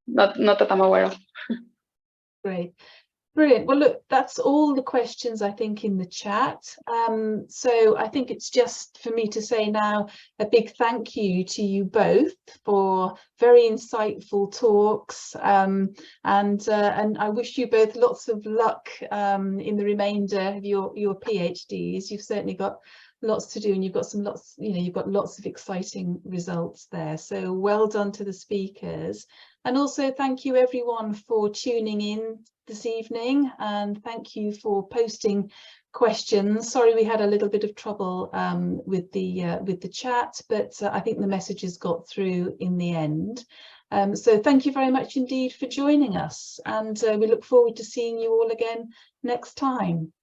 not that I'm aware of. Great. Brilliant. Well, look, that's all the questions I think in the chat. So I think it's just for me to say now a big thank you to you both for very insightful talks, and I wish you both lots of luck in the remainder of your PhDs. You've certainly got lots to do, and you've got you've got lots of exciting results there. So well done to the speakers. And also thank you everyone for tuning in this evening, and thank you for posting questions. Sorry we had a little bit of trouble with the chat, but I think the messages got through in the end. So thank you very much indeed for joining us, and we look forward to seeing you all again next time.